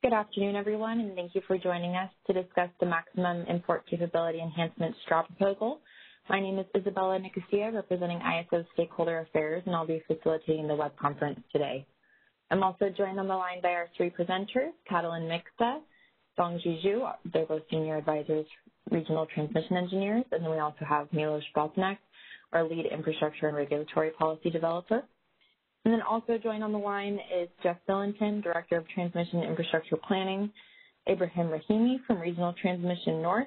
Good afternoon, everyone, and thank you for joining us to discuss the Maximum Import Capability Enhancement straw proposal. My name is Isabella Nicosia, representing ISO Stakeholder Affairs, and I'll be facilitating the web conference today. I'm also joined on the line by our three presenters, Catalin Mixta, Dongji Zhu, they're both Senior Advisors, Regional Transmission Engineers, and then we also have Milos Botnak, our Lead Infrastructure and Regulatory Policy Developer. And then also joined on the line is Jeff Billington, Director of Transmission Infrastructure Planning, Ibrahim Rahimi from Regional Transmission North,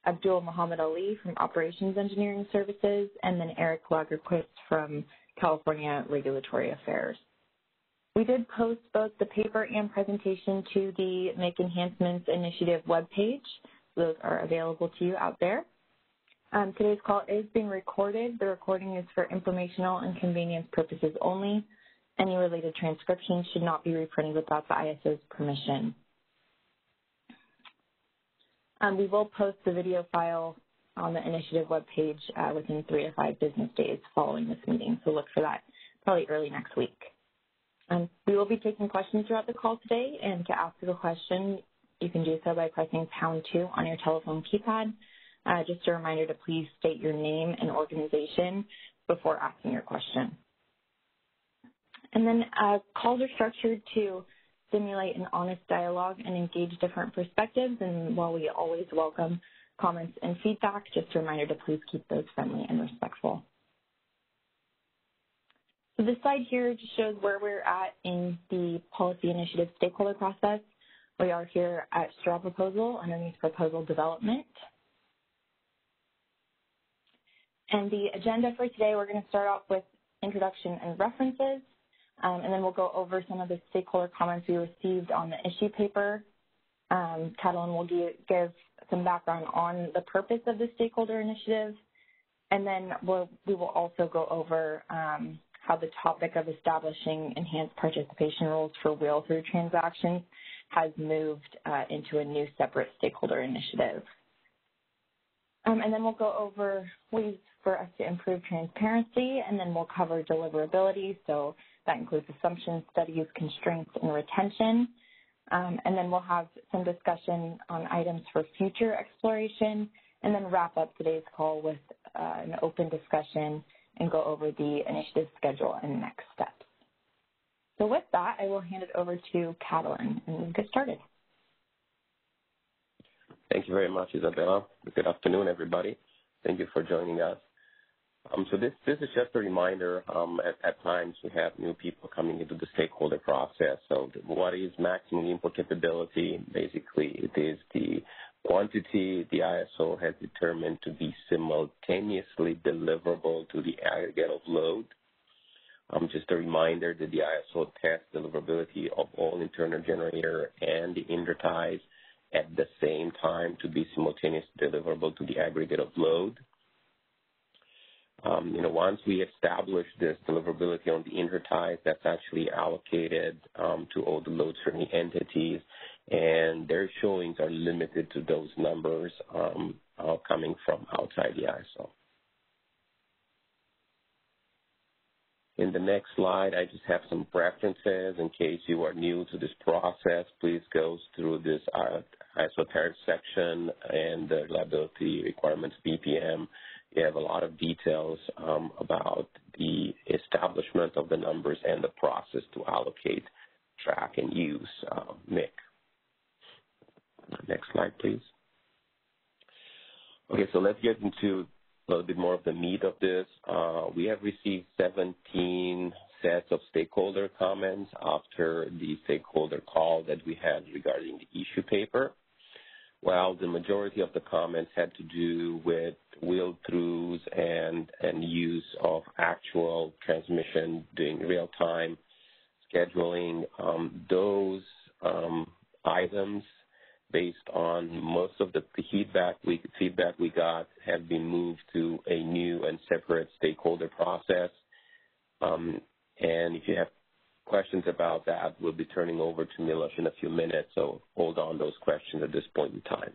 Abdul Muhammad Ali from Operations Engineering Services, and then Eric Lagerquist from California Regulatory Affairs. We did post both the paper and presentation to the Make Enhancements Initiative webpage. Those are available to you out there. Today's call is being recorded. The recording is for informational and convenience purposes only. Any related transcriptions should not be reprinted without the ISO's permission. We will post the video file on the initiative webpage within 3 to 5 business days following this meeting, so look for that probably early next week. We will be taking questions throughout the call today, and to ask a question, you can do so by pressing #2 on your telephone keypad. Just a reminder to please state your name and organization before asking your question. And then calls are structured to stimulate an honest dialogue and engage different perspectives. And while we always welcome comments and feedback, just a reminder to please keep those friendly and respectful. So this slide here just shows where we're at in the policy initiative stakeholder process. We are here at straw proposal underneath proposal development. And the agenda for today, we're going to start off with introduction and references, and then we'll go over some of the stakeholder comments we received on the issue paper. Catalin will give some background on the purpose of the stakeholder initiative, and then we will also go over how the topic of establishing enhanced participation rules for wheel-through transactions has moved into a new separate stakeholder initiative. And then we'll go over ways for us to improve transparency, and then we'll cover deliverability. So that includes assumptions, studies, constraints, and retention. And then we'll have some discussion on items for future exploration, and then wrap up today's call with an open discussion and go over the initiative schedule and next steps. So with that, I will hand it over to Catalin, and we'll get started. Thank you very much, Isabella. Good afternoon, everybody. Thank you for joining us. So this is just a reminder. At times we have new people coming into the stakeholder process. So what is maximum import capability? Basically, it is the quantity the ISO has determined to be simultaneously deliverable to the aggregate of load. Just a reminder that the ISO tests deliverability of all internal generator and the interties at the same time to be simultaneously deliverable to the aggregate of load. Once we establish this deliverability on the interties, that's actually allocated to all the load serving entities, and their showings are limited to those numbers coming from outside the ISO. In the next slide, I just have some references in case you are new to this process. Please go through this ISO tariff section and the reliability requirements BPM. You have a lot of details about the establishment of the numbers and the process to allocate, track, and use MIC. Next slide, please. Okay, so let's get into a little bit more of the meat of this. We have received 17 sets of stakeholder comments after the stakeholder call that we had regarding the issue paper. While the majority of the comments had to do with wheel-throughs and use of actual transmission doing real-time scheduling, those items, based on most of the feedback we got, have been moved to a new and separate stakeholder process. And if you have questions about that, we'll be turning over to Milos in a few minutes, so hold on those questions at this point in time.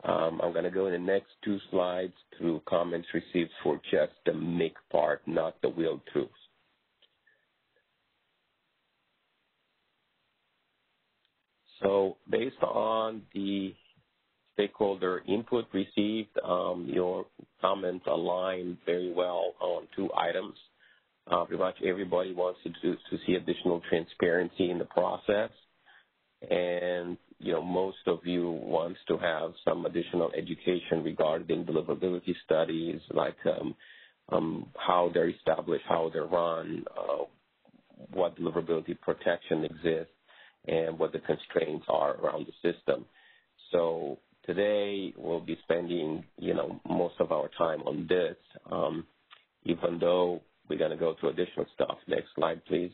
I'm going to go in the next 2 slides through comments received for just the MIC part, not the wheel-throughs. So based on the stakeholder input received, your comments align very well on two items. Pretty much everybody wants to see additional transparency in the process. And, most of you wants to have some additional education regarding deliverability studies, like how they're established, how they're run, what deliverability protection exists, and what the constraints are around the system. So today we'll be spending, most of our time on this, even though we're going to go through additional stuff. Next slide, please.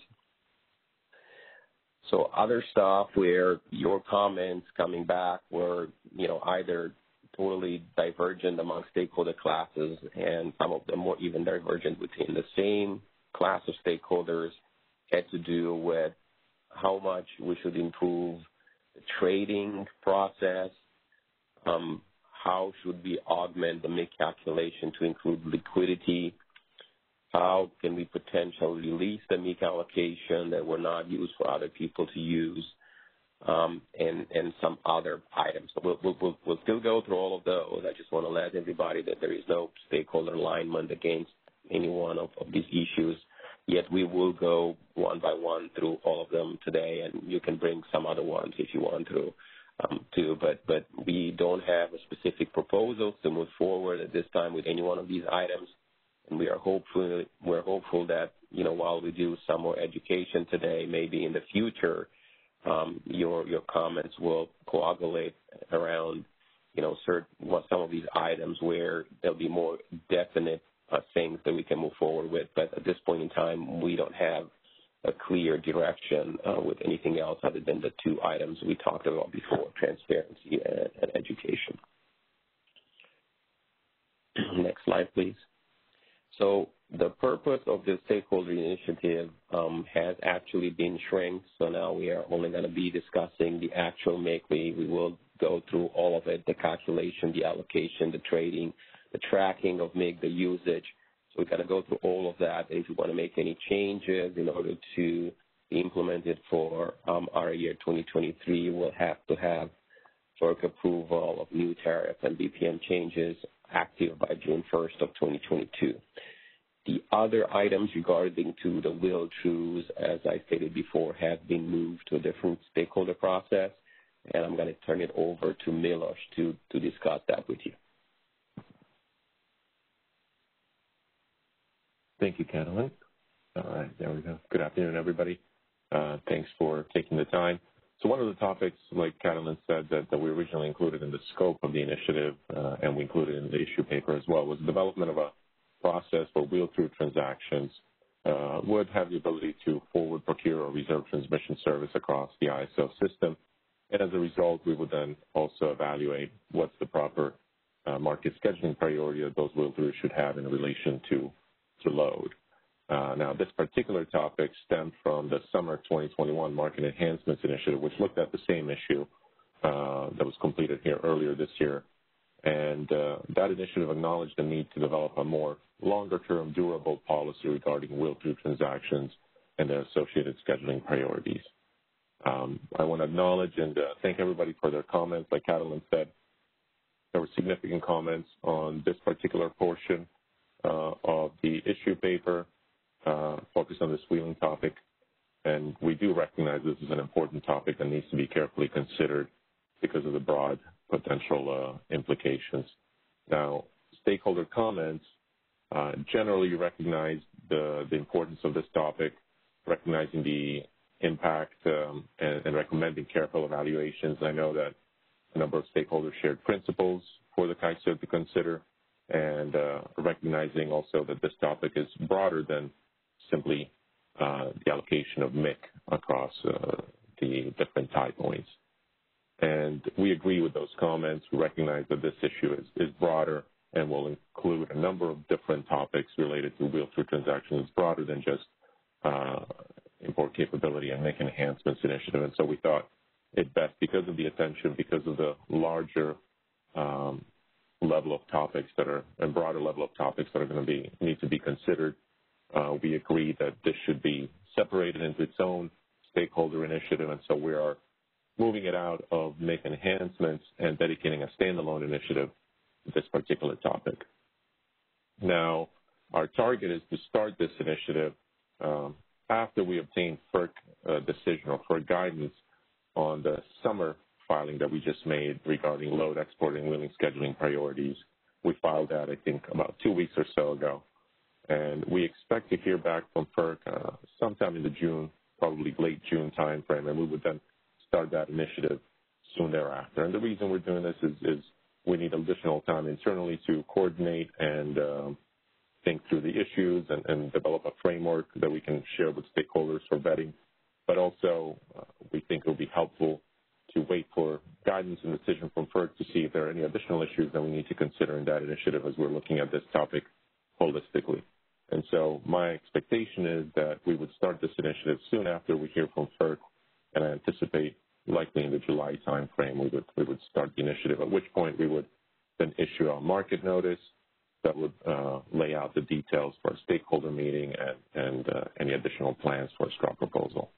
So other stuff where your comments coming back were, either totally divergent among stakeholder classes, and some of them were even divergent within the same class of stakeholders, had to do with how much we should improve the trading process, how should we augment the MIC calculation to include liquidity, how can we potentially release the MIC allocation that were not used for other people to use, and some other items. So we'll still go through all of those. I just want to let everybody that there is no stakeholder alignment against any one of these issues. Yet we will go one by one through all of them today, and you can bring some other ones if you want to, too. But we don't have a specific proposal to move forward at this time with any one of these items. And we're hopeful that, while we do some more education today, maybe in the future, your comments will coagulate around, some of these items where there'll be more definite things that we can move forward with. But at this point in time, we don't have a clear direction with anything else other than the two items we talked about before, transparency and education. Next slide, please. So the purpose of the stakeholder initiative has actually been shrank. So now we are only going to be discussing the actual MIC. We will go through all of it, the calculation, the allocation, the trading, the tracking of MIC, the usage. So we're going to go through all of that. If you want to make any changes in order to be implemented for our year 2023, we'll have to have FERC approval of new tariff and BPM changes active by June 1st of 2022. The other items regarding to the will truths, as I stated before, have been moved to a different stakeholder process, and I'm going to turn it over to Milos to discuss that with you. Thank you, Catalin. All right, there we go. Good afternoon, everybody. Thanks for taking the time. So one of the topics, like Catalin said, that we originally included in the scope of the initiative, and we included in the issue paper as well, was the development of a process for wheel-through transactions would have the ability to forward procure or reserve transmission service across the ISO system. And as a result, we would then also evaluate what's the proper market scheduling priority that those wheel-throughs should have in relation to load. Now, this particular topic stemmed from the summer 2021 Market Enhancements Initiative, which looked at the same issue that was completed here earlier this year. And that initiative acknowledged the need to develop a more longer-term, durable policy regarding wheel-through transactions and their associated scheduling priorities. I want to acknowledge and thank everybody for their comments. Like Catalin said, there were significant comments on this particular portion of the issue paper focused on this wheeling topic. And we do recognize this is an important topic that needs to be carefully considered because of the broad potential implications. Now, stakeholder comments generally recognize the importance of this topic, recognizing the impact and recommending careful evaluations. I know that a number of stakeholders shared principles for the CAISO to consider, and recognizing also that this topic is broader than simply the allocation of MIC across the different tie points. And we agree with those comments. We recognize that this issue is broader and will include a number of different topics related to wheel-through transactions. It's broader than just import capability and MIC enhancements initiative. And so we thought it best, because of the attention, because of the larger level of topics that are, and broader level of topics that are going to need to be considered, we agree that this should be separated into its own stakeholder initiative. And so we are moving it out of make enhancements and dedicating a standalone initiative to this particular topic. Now, our target is to start this initiative after we obtain FERC decision or FERC guidance on the summer filing that we just made regarding load exporting wheeling scheduling priorities. We filed that, I think, about 2 weeks or so ago. And we expect to hear back from FERC sometime in the June, probably late June timeframe, and we would then start that initiative soon thereafter. And the reason we're doing this is we need additional time internally to coordinate and think through the issues and develop a framework that we can share with stakeholders for vetting. But also, we think it will be helpful to wait for guidance and decision from FERC to see if there are any additional issues that we need to consider in that initiative as we're looking at this topic holistically. And so my expectation is that we would start this initiative soon after we hear from FERC, and I anticipate likely in the July timeframe we would start the initiative, at which point we would then issue our market notice that would lay out the details for a stakeholder meeting and any additional plans for a straw proposal.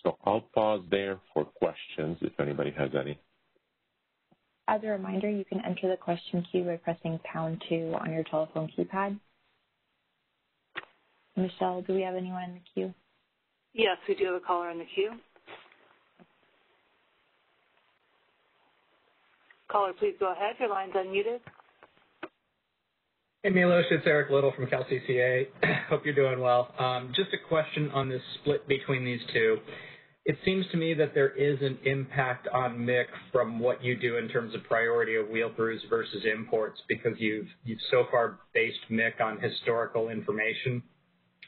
So I'll pause there for questions if anybody has any. As a reminder, you can enter the question queue by pressing #2 on your telephone keypad. Michelle, do we have anyone in the queue? Yes, we do have a caller in the queue. Caller, please go ahead. Your line's unmuted. Hey, Milos, it's Eric Little from CalCCA. Hope you're doing well. Just a question on this split between these two. It seems to me that there is an impact on MIC from what you do in terms of priority of wheel throughs versus imports, because you've so far based MIC on historical information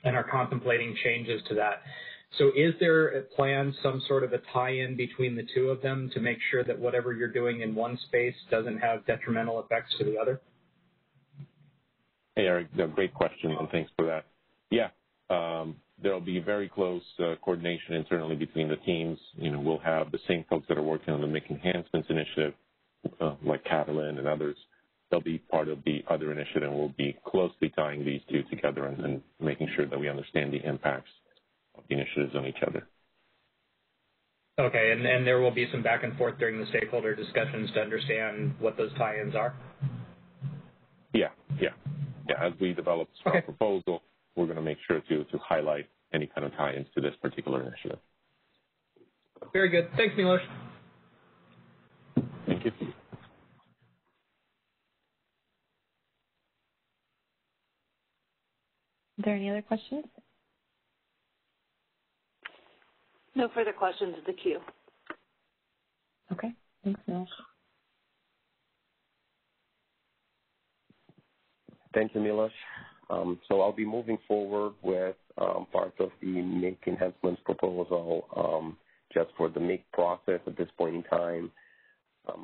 and are contemplating changes to that. So is there a plan, some sort of a tie-in between the two of them to make sure that whatever you're doing in one space doesn't have detrimental effects to the other? Hey, Eric, great question, and thanks for that. Yeah, there will be very close coordination internally between the teams. You know, we'll have the same folks that are working on the Make Enhancements initiative, like Catalan and others. They'll be part of the other initiative, and we'll be closely tying these two together and making sure that we understand the impacts of the initiatives on each other. Okay, and there will be some back and forth during the stakeholder discussions to understand what those tie-ins are? Yeah. As we develop a proposal, we're going to make sure to highlight any kind of tie-ins to this particular initiative. Very good. Thanks, Milos. Thank you. Are there any other questions? No further questions in the queue. Okay, thanks, Milos. Thank you, Milos. So I'll be moving forward with part of the Make Enhancements proposal just for the Make process at this point in time,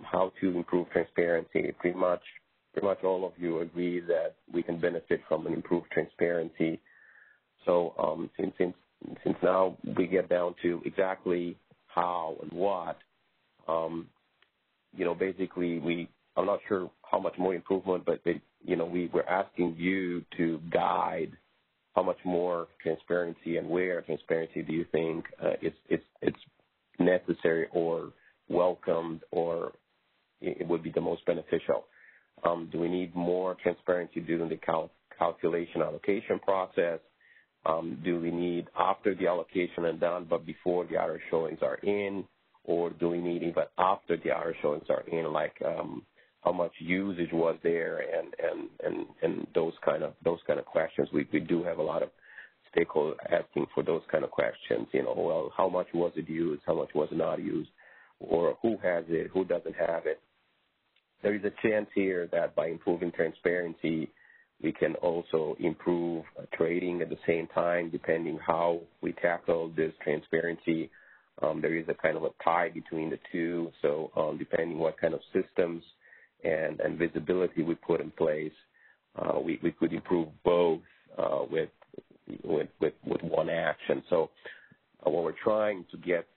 how to improve transparency. Pretty much all of you agree that we can benefit from an improved transparency. So since now we get down to exactly how and what, basically I'm not sure how much more improvement, but we're asking you to guide how much more transparency and where transparency do you think it's necessary or welcomed or it would be the most beneficial. Do we need more transparency during the calculation allocation process? Do we need after the allocation is done but before the IR showings are in, or do we need even after the IR showings are in, like how much usage was there and those kind of questions. We do have a lot of stakeholders asking for those kind of questions. Well, how much was it used? How much was not used? Or who has it? Who doesn't have it? There is a chance here that by improving transparency, we can also improve trading at the same time, depending how we tackle this transparency. There is a kind of a tie between the two. So depending what kind of systems and visibility we put in place, we could improve both with one action. So what we're trying to get,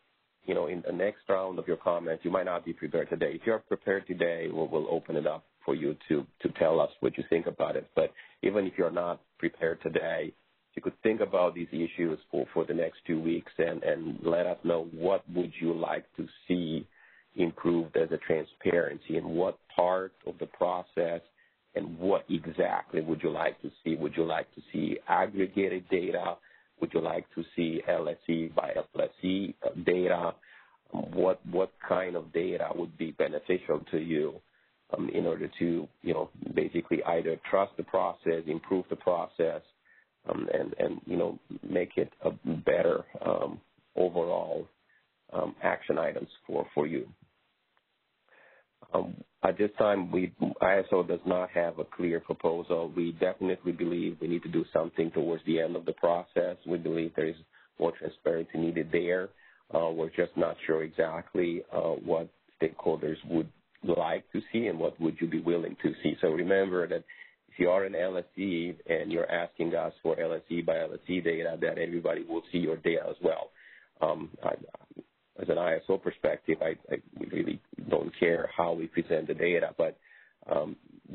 in the next round of your comments, you might not be prepared today. If you're prepared today, we'll open it up for you to tell us what you think about it. But even if you're not prepared today, you could think about these issues for the next 2 weeks and let us know what would you like to see improved as a transparency and what part of the process and what exactly would you like to see. Would you like to see aggregated data? Would you like to see LSE by LSE data? What kind of data would be beneficial to you in order to, basically either trust the process, improve the process, and make it a better overall action items for you. At this time, ISO does not have a clear proposal. We definitely believe we need to do something towards the end of the process. We believe there is more transparency needed there. We're just not sure exactly what stakeholders would like to see and what would you be willing to see. So remember that if you are an LSE and you're asking us for LSE by LSE data, that everybody will see your data as well. As an ISO perspective, we really don't care how we present the data, but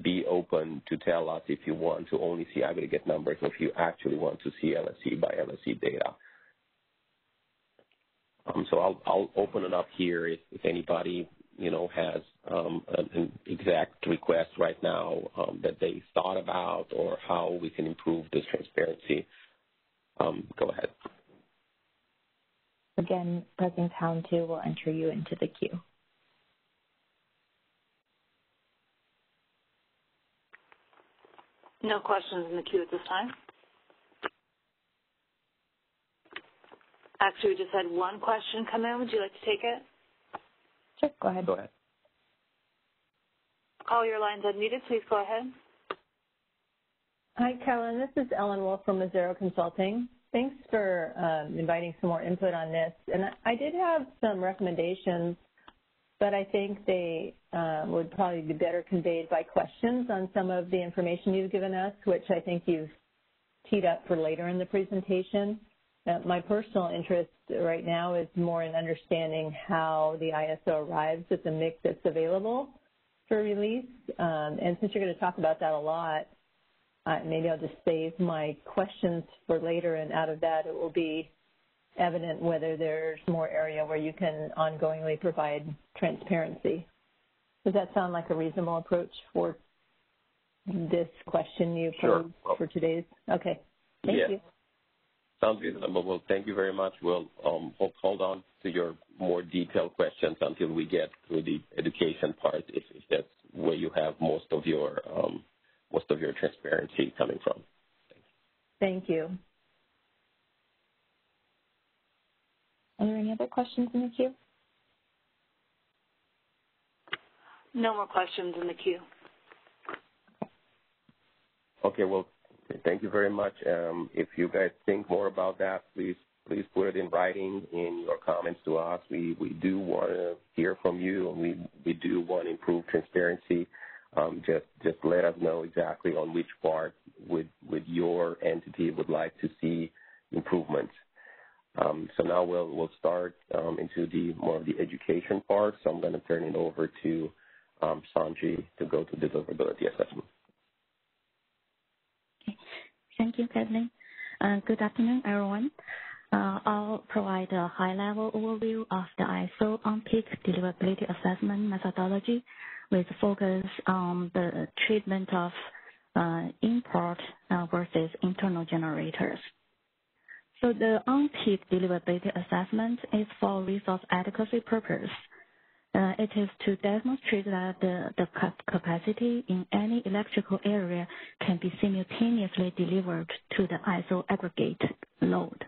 be open to tell us if you want to only see aggregate numbers or if you actually want to see LSE by LSE data. So I'll open it up here if anybody, has an exact request right now that they thought about or how we can improve this transparency. Go ahead. Again, pressing pound 2 will enter you into the queue. No questions in the queue at this time. Actually, we just had one question come in. Would you like to take it? Sure, go ahead. Go ahead. Call your line's unmuted. Please go ahead. Hi, Carolyn. This is Ellen Wolf from Mazzaro Consulting. Thanks for inviting some more input on this. And I did have some recommendations, but I think they would probably be better conveyed by questions on some of the information you've given us, which I think you've teed up for later in the presentation. My personal interest right now is more in understanding how the ISO arrives at the mix that's available for release. And since you're going to talk about that a lot, maybe I'll just save my questions for later, and out of that it will be evident whether there's more area where you can ongoingly provide transparency. Does that sound like a reasonable approach for this question you posed for today's? Okay, thank you. Sounds reasonable. Well, thank you very much. We'll hold on to your more detailed questions until we get through the education part, if that's where you have most of your transparency coming from. Thank you. Are there any other questions in the queue? No more questions in the queue. Okay, well, thank you very much. If you guys think more about that, please put it in writing in your comments to us. We do want to hear from you, and we do want to improve transparency. Just let us know exactly on which part with your entity would like to see improvements. So now we'll start into the more of the education part. So I'm going to turn it over to Sanji to go to the deliverability assessment. Okay. Thank you, Kathleen. Good afternoon, everyone. I'll provide a high-level overview of the ISO on-peak deliverability assessment methodology with focus on the treatment of import versus internal generators. So the on-peak deliverability assessment is for resource adequacy purpose. It is to demonstrate that the capacity in any electrical area can be simultaneously delivered to the ISO aggregate load.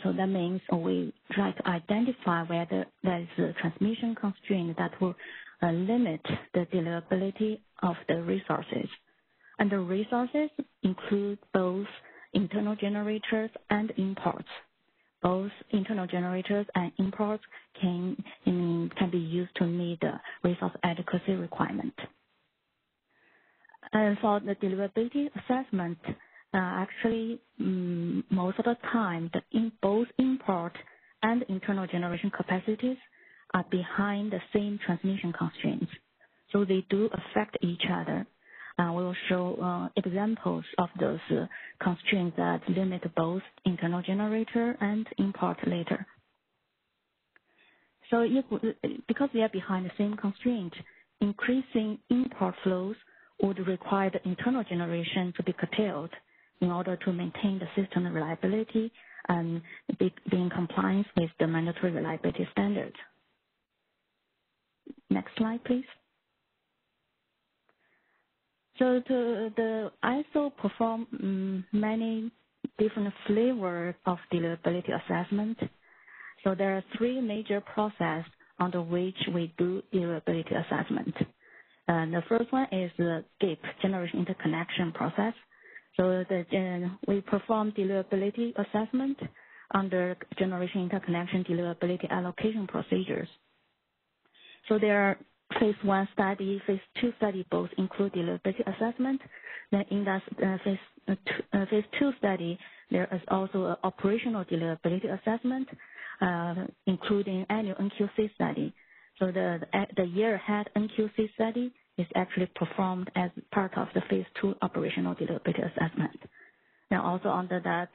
So that means we try to identify whether there is a transmission constraint that will limit the deliverability of the resources. And the resources include both internal generators and imports. Both internal generators and imports can be used to meet the resource adequacy requirement. And for the deliverability assessment, actually, most of the time, both import and internal generation capacities are behind the same transmission constraints. So they do affect each other. We will show examples of those constraints that limit both internal generator and import later. So because we are behind the same constraint, increasing import flows would require the internal generation to be curtailed in order to maintain the system reliability and be in compliance with the mandatory reliability standards. Next slide, please. So the ISO perform many different flavors of deliverability assessment. So there are three major processes under which we do deliverability assessment. And the first one is the GAP, generation interconnection process. So we perform deliverability assessment under generation interconnection deliverability allocation procedures. So there are phase 1 study, phase 2 study both include deliverability assessment. Then in that phase 2 study, there is also an operational deliverability assessment, including annual NQC study. So the year ahead NQC study is actually performed as part of the phase 2 operational deliverability assessment. Now also under that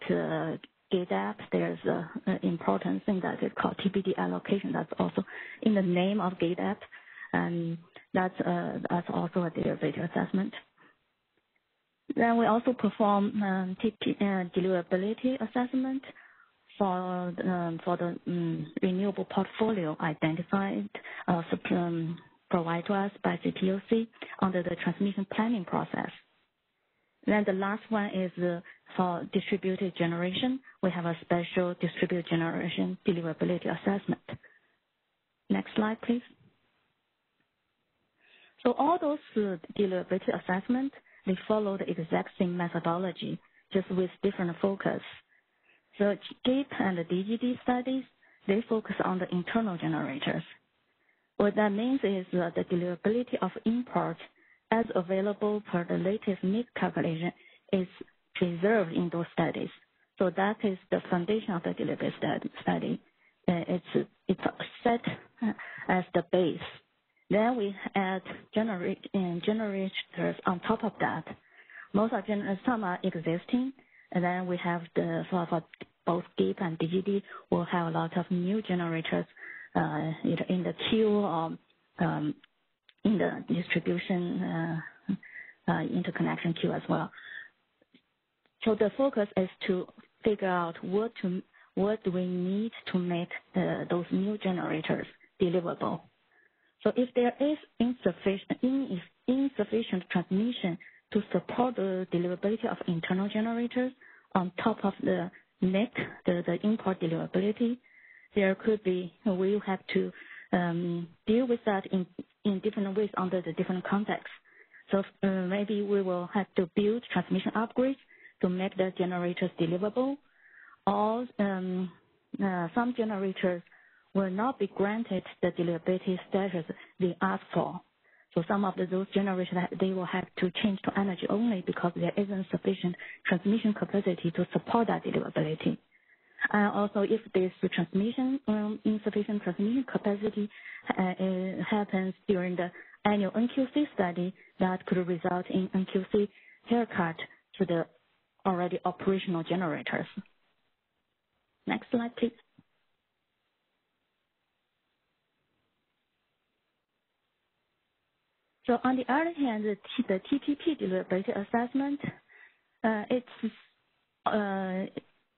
GADAP, there's an important thing that is called TPP allocation. That's also in the name of GADAP, and that's also a deliverability assessment. Then we also perform deliverability assessment for the renewable portfolio identified provided to us by CTOC under the transmission planning process. Then the last one is for distributed generation. We have a special distributed generation deliverability assessment. Next slide, please. So all those deliverability assessments, they follow the exact same methodology, just with different focus. So GAP and the DGD studies, they focus on the internal generators. What that means is the deliverability of import as available per the latest MIC calculation is preserved in those studies. So that is the foundation of the deliverability study. It's set as the base. Then we add generators on top of that. Most of some are existing, and then we have for both GAP and DGD, we'll have a lot of new generators either in the queue or in the distribution interconnection queue as well. So the focus is to figure out what do we need to make those new generators deliverable. So if there is insufficient transmission to support the deliverability of internal generators on top of the MIC, the import deliverability, there could be, we'll have to deal with that in different ways under the different contexts. So maybe we will have to build transmission upgrades to make the generators deliverable, or some generators will not be granted the deliverability status they ask for. So some of those generators, they will have to change to energy only because there isn't sufficient transmission capacity to support that deliverability. Also, if there's insufficient transmission capacity happens during the annual NQC study, that could result in NQC haircut to the already operational generators. Next slide, please. So on the other hand, the TPP deliverability assessment,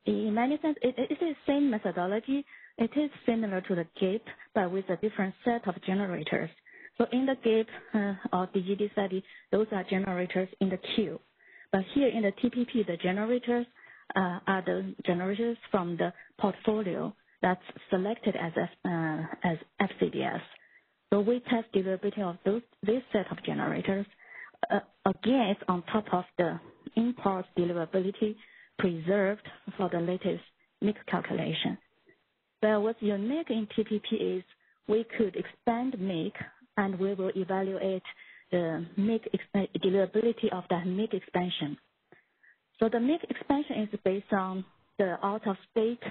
in many sense, it is the same methodology. It is similar to the GAP, but with a different set of generators. So in the GAP or DGD study, those are generators in the queue. But here in the TPP, the generators are the generators from the portfolio that's selected as FCDS. So we test deliverability of this set of generators. Again, it's on top of the import deliverability preserved for the latest MIC calculation. But what's unique in TPP is we could expand MIC, and we will evaluate the MIC deliverability of that MIC expansion. So the MIC expansion is based on the out-of-state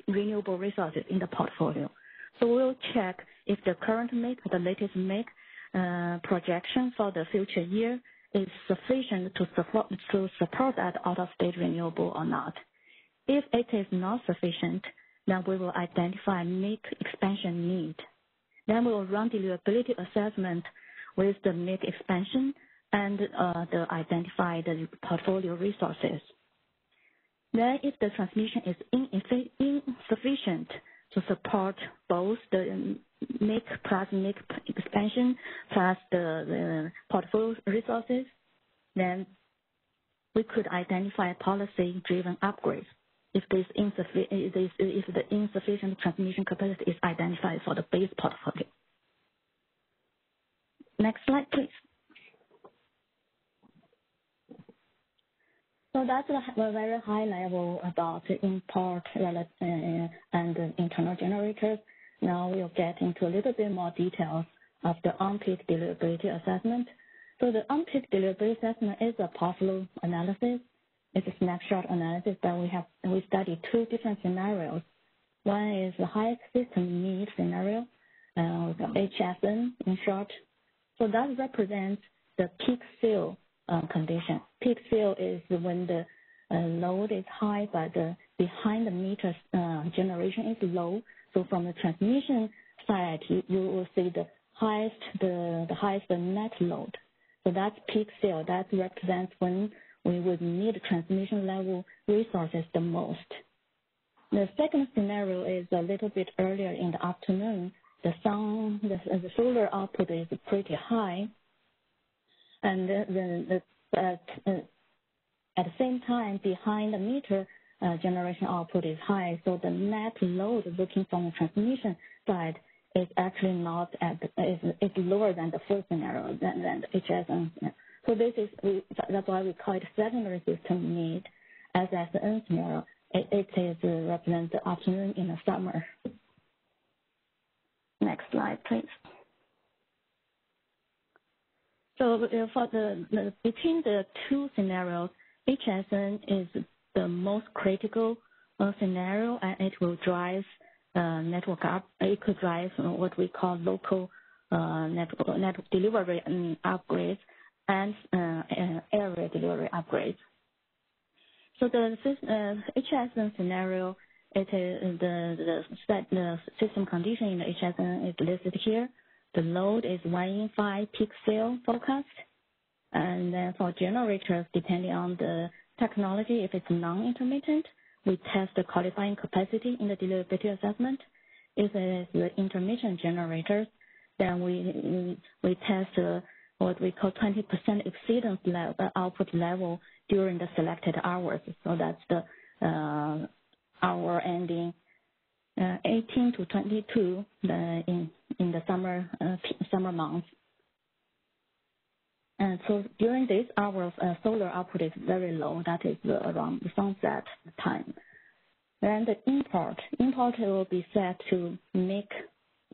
renewable resources in the portfolio. So we'll check if the current MIC, the latest MIC projection for the future year is sufficient to support that out-of-state renewable or not. If it is not sufficient, then we will identify MIC expansion need. Then we will run deliverability assessment with the MIC expansion and identify the portfolio resources. Then if the transmission is insufficient to support both the MIC plus MIC expansion plus the portfolio resources, then we could identify policy-driven upgrades if the insufficient transmission capacity is identified for the base portfolio. Next slide, please. So that's a very high level about import and internal generators. Now we'll get into a little bit more details of the unpeak deliverability assessment. So the unpeak deliverability assessment is a portfolio analysis. It's a snapshot analysis that we study two different scenarios. One is the highest system need scenario, the HSN in short. So that represents the peak fill condition. Peak fill is when the load is high, but the behind the meter generation is low. So from the transmission side, you will see the highest net load. So that's peak fill. That represents when we would need transmission level resources the most. The second scenario is a little bit earlier in the afternoon. The solar output is pretty high, and at the same time, behind the meter generation output is high, so the net load looking from the transmission side is actually not is lower than the first scenario than the HSN. So that's why we call it secondary system need. As the N scenario, it is represents the afternoon in the summer. Next slide, please. So for between the two scenarios, HSN is the most critical scenario, and it will drive network up. It could drive what we call local network delivery upgrades and area delivery upgrades. So the HSN scenario, it is the system condition in the HSN is listed here. The load is 1 in 5 peak fill forecast. And then for generators, depending on the technology, if it's non-intermittent, we test the qualifying capacity in the deliverability assessment. If it is the intermittent generators, then we test what we call 20% exceedance level, output level during the selected hours. So that's the hour ending 18 to 22 in the summer months. And so during these hours, solar output is very low. That is around the sunset time. Then the import will be set to MIC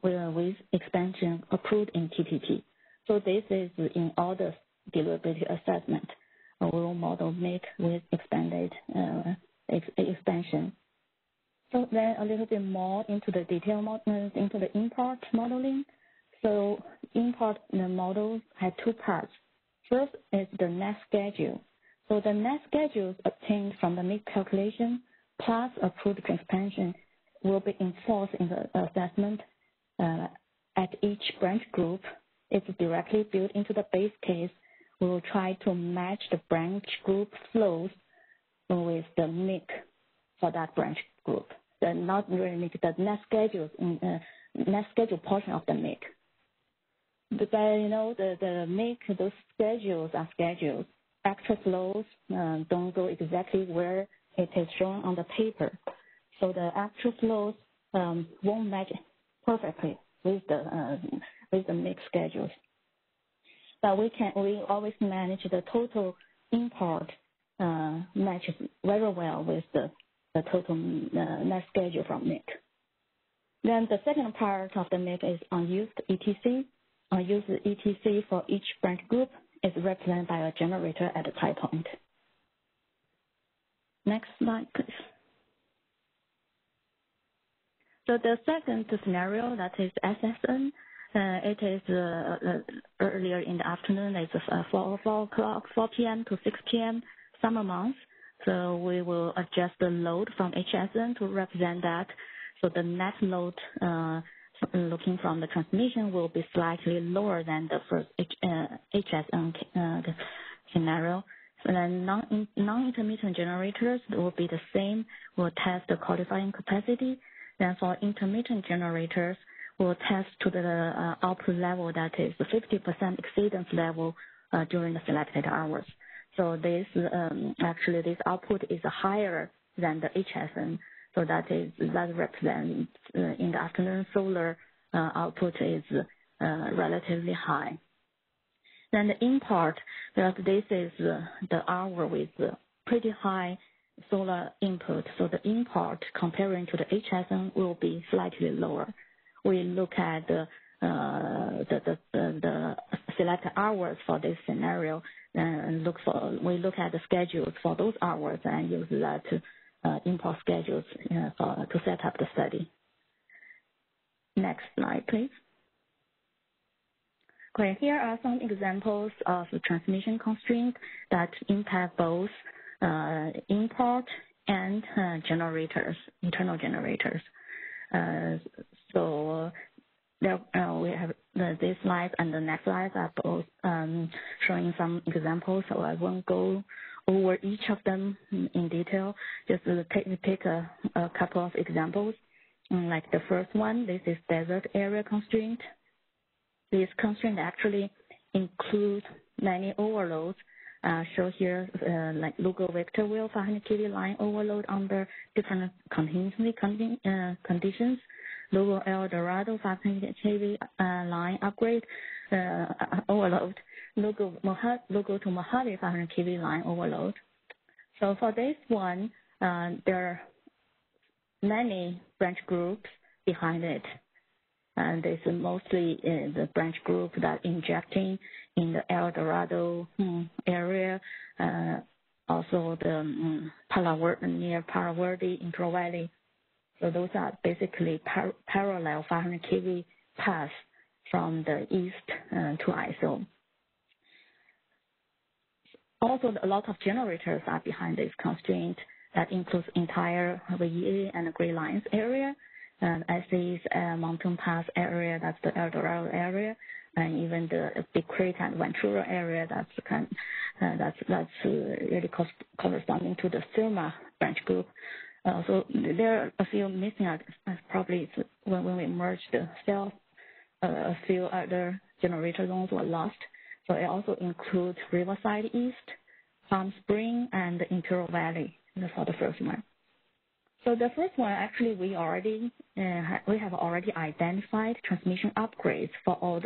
with expansion approved in TPP. So this is in all the deliverability assessment. We will model MIC with expanded expansion. So then a little bit more into the detail into the import modeling. So import the model had two parts. First is the net schedule. So the net schedules obtained from the MIC calculation plus approved expansion will be enforced in the assessment at each branch group. It's directly built into the base case. We will try to match the branch group flows with the MIC for that branch group. Not really MIC, the net schedules, net schedule portion of the MIC. But the MIC, those schedules are schedules. Actual flows don't go exactly where it is shown on the paper. So the actual flows won't match perfectly with the MIC schedules. But we always manage the total import matches very well with the total net schedule from MIC. Then the second part of the MIC is unused ETC. Unused ETC for each branch group is represented by a generator at a tie point. Next slide, please. So the second scenario, that is SSN. It is earlier in the afternoon. It's 4 p.m. to 6 p.m. summer months. So we will adjust the load from HSN to represent that. So the net load looking from the transmission will be slightly lower than the first HSN scenario. So then non-intermittent generators will be the same. We'll test the qualifying capacity. Then for intermittent generators, we'll test to the output level that is 50% exceedance level during the selected hours. So this actually this output is higher than the HSN. So that represents in the afternoon solar output is relatively high. Then the import, because this is the hour with pretty high solar input, so the import comparing to the HSN will be slightly lower. We look at the selected hours for this scenario and we look at the schedules for those hours and use that import schedules to set up the study. Next slide, please. Okay, here are some examples of transmission constraints that impact both import and generators, internal generators. So there, we have this slide and the next slide are both showing some examples, so I won't go over each of them in detail, just take a couple of examples. Like the first one, this is desert area constraint. This constraint actually includes many overloads. Show here like Lugo Victor Wheel 500 kV line overload under different contingency conditions. Lugo El Dorado 500 kV line upgrade overload. Lugo to Mojave 500 kV line overload. So for this one, there are many branch groups behind it. And this is mostly the branch group that injecting in the El Dorado area, also the near Palo Verde, Intro Valley. So those are basically parallel 500 kV paths from the east to ISO. Also, a lot of generators are behind this constraint that includes entire VEA and Gray Lines area. As is Mountain Pass area, that's the El Dorado area, and even the Big Creek and Ventura area, that's really corresponding to the Firma branch group. So there are a few missing out. Probably when we merged the cells, a few other generator zones were lost. So it also includes Riverside East, Palm Spring, and the Imperial Valley for the first one. So the first one, actually, we have already identified transmission upgrades for all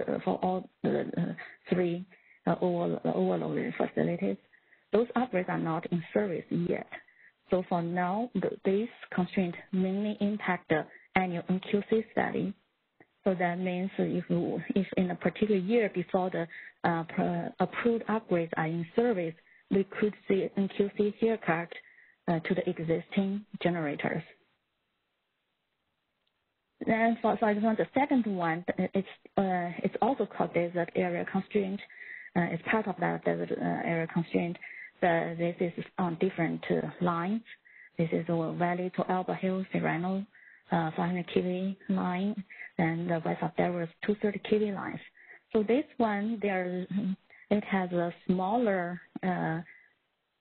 the three overloaded facilities. Those upgrades are not in service yet. So for now, these constraints mainly impact the annual NQC study. So that means if in a particular year before the approved upgrades are in service, we could see NQC haircut to the existing generators. Then for example, the second one, it's also called desert area constraint. It's part of that desert area constraint. This is on different lines. This is the Valley to Alba Hill, Serrano, 500 kV line, and the west of Dallas 230 kV lines. So this one, it has a smaller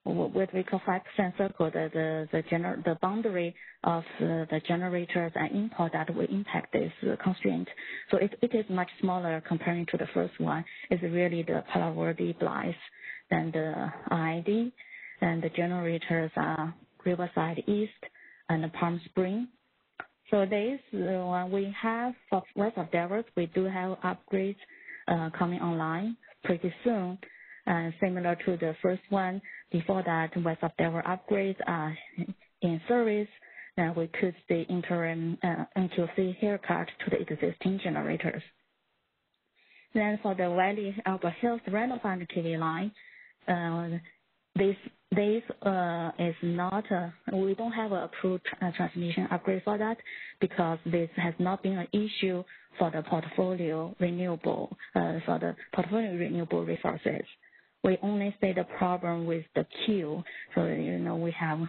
what we call 5% circle, the boundary of the generators and import that will impact this constraint. So it is much smaller comparing to the first one. It's really the Palo Verde, Blythe, then the IID, and the generators are Riverside East and Palm Spring. So this one we have for west of Dallas, we do have upgrades coming online pretty soon. Similar to the first one, before that, west of Dallas upgrades are in service, then we could see interim NQC haircut to the existing generators. Then for the Valley Alba Hills Serrano 500 kV line, this is not, we don't have an approved transmission upgrade for that because this has not been an issue for the portfolio renewable, resources. We only see the problem with the queue. So, we have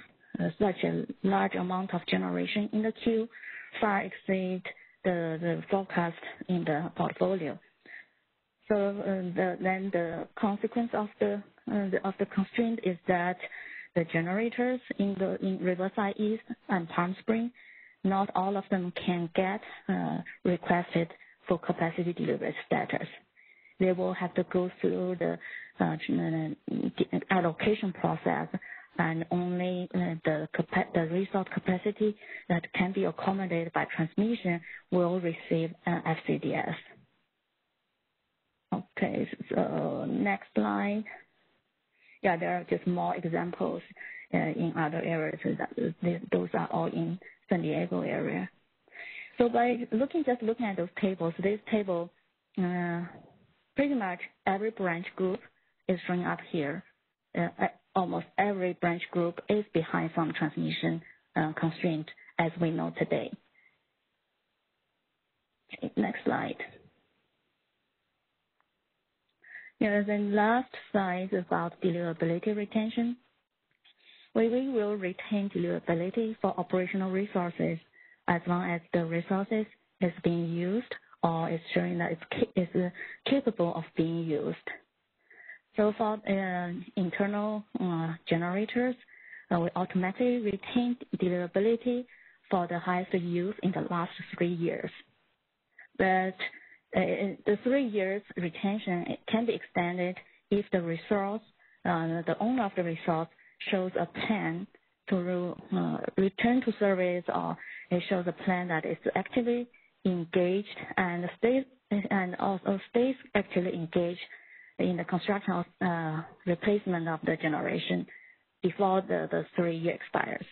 such a large amount of generation in the queue, far exceed the forecast in the portfolio. So then the consequence of the constraint is that the generators in Riverside East and Palm Springs, not all of them can get requested for capacity delivery status. They will have to go through the allocation process, and only the resource capacity that can be accommodated by transmission will receive an FCDS. Okay, so next slide. Yeah, there are just more examples in other areas. Those are all in San Diego area. So by looking at those tables, this table, pretty much every branch group is showing up here. Almost every branch group is behind some transmission constraint, as we know today. Okay, next slide. The last slide is about deliverability retention. We will retain deliverability for operational resources as long as the resources is being used or is showing that it's capable of being used. So for internal generators, we automatically retain deliverability for the highest use in the last 3 years. But the 3 years retention can be extended if the resource, the owner of the resource, shows a plan to return to service, or it shows a plan that is actively engaged and also stays actively engaged in the construction of replacement of the generation before the 3 year expires.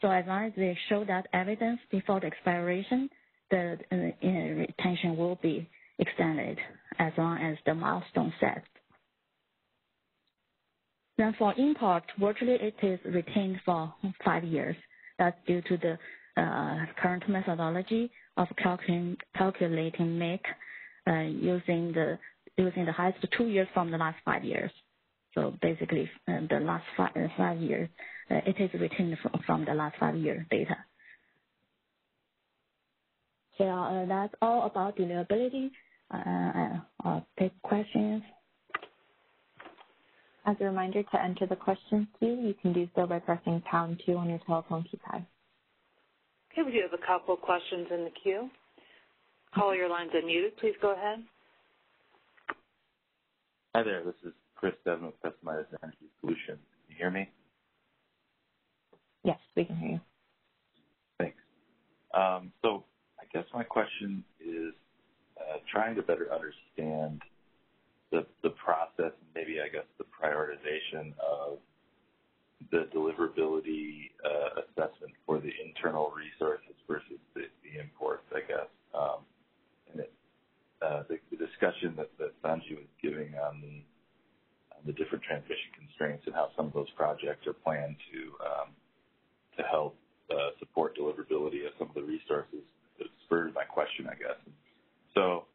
So as long as they show that evidence before the expiration, the retention will be extended as long as the milestone set. Then for import, virtually it is retained for 5 years. That's due to the current methodology of calculating MIC using the highest 2 years from the last 5 years. So basically, the last 5 years, it is retained from the last 5 year data. So that's all about deliverability. I'll take questions. As a reminder, to enter the question queue, you can do so by pressing #2 on your telephone keypad. Okay, we do have a couple of questions in the queue. Caller, your line's unmuted. Please go ahead. Hi there. This is Chris Devin with Customized Energy Solutions. Can you hear me? Yes, we can hear you. Thanks. So I guess my question is trying to better understand the process and maybe, I guess, the prioritization of the deliverability assessment for the internal resources versus the imports, I guess. And the discussion that Sanji was giving on the different transmission constraints and how some of those projects are planned to help support deliverability of some of the resources that spurred my question, I guess. So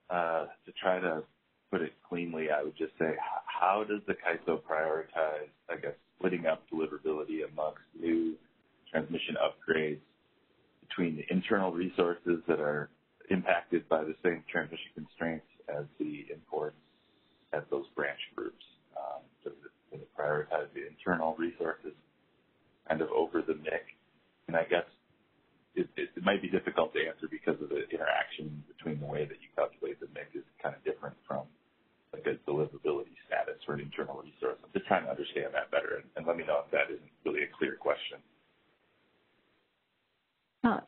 to try to put it cleanly, I would just say, how does the CAISO prioritize, I guess, splitting up deliverability amongst new transmission upgrades between the internal resources that are impacted by the same transmission constraints as the imports at those branch groups? Does it prioritize the internal resources kind of over the MIC? And I guess it might be difficult to answer because of the interaction between the way that you calculate the MIC is kind of different from like a deliverability status for an internal resource. I'm just trying to understand that better, and let me know if that isn't really a clear question.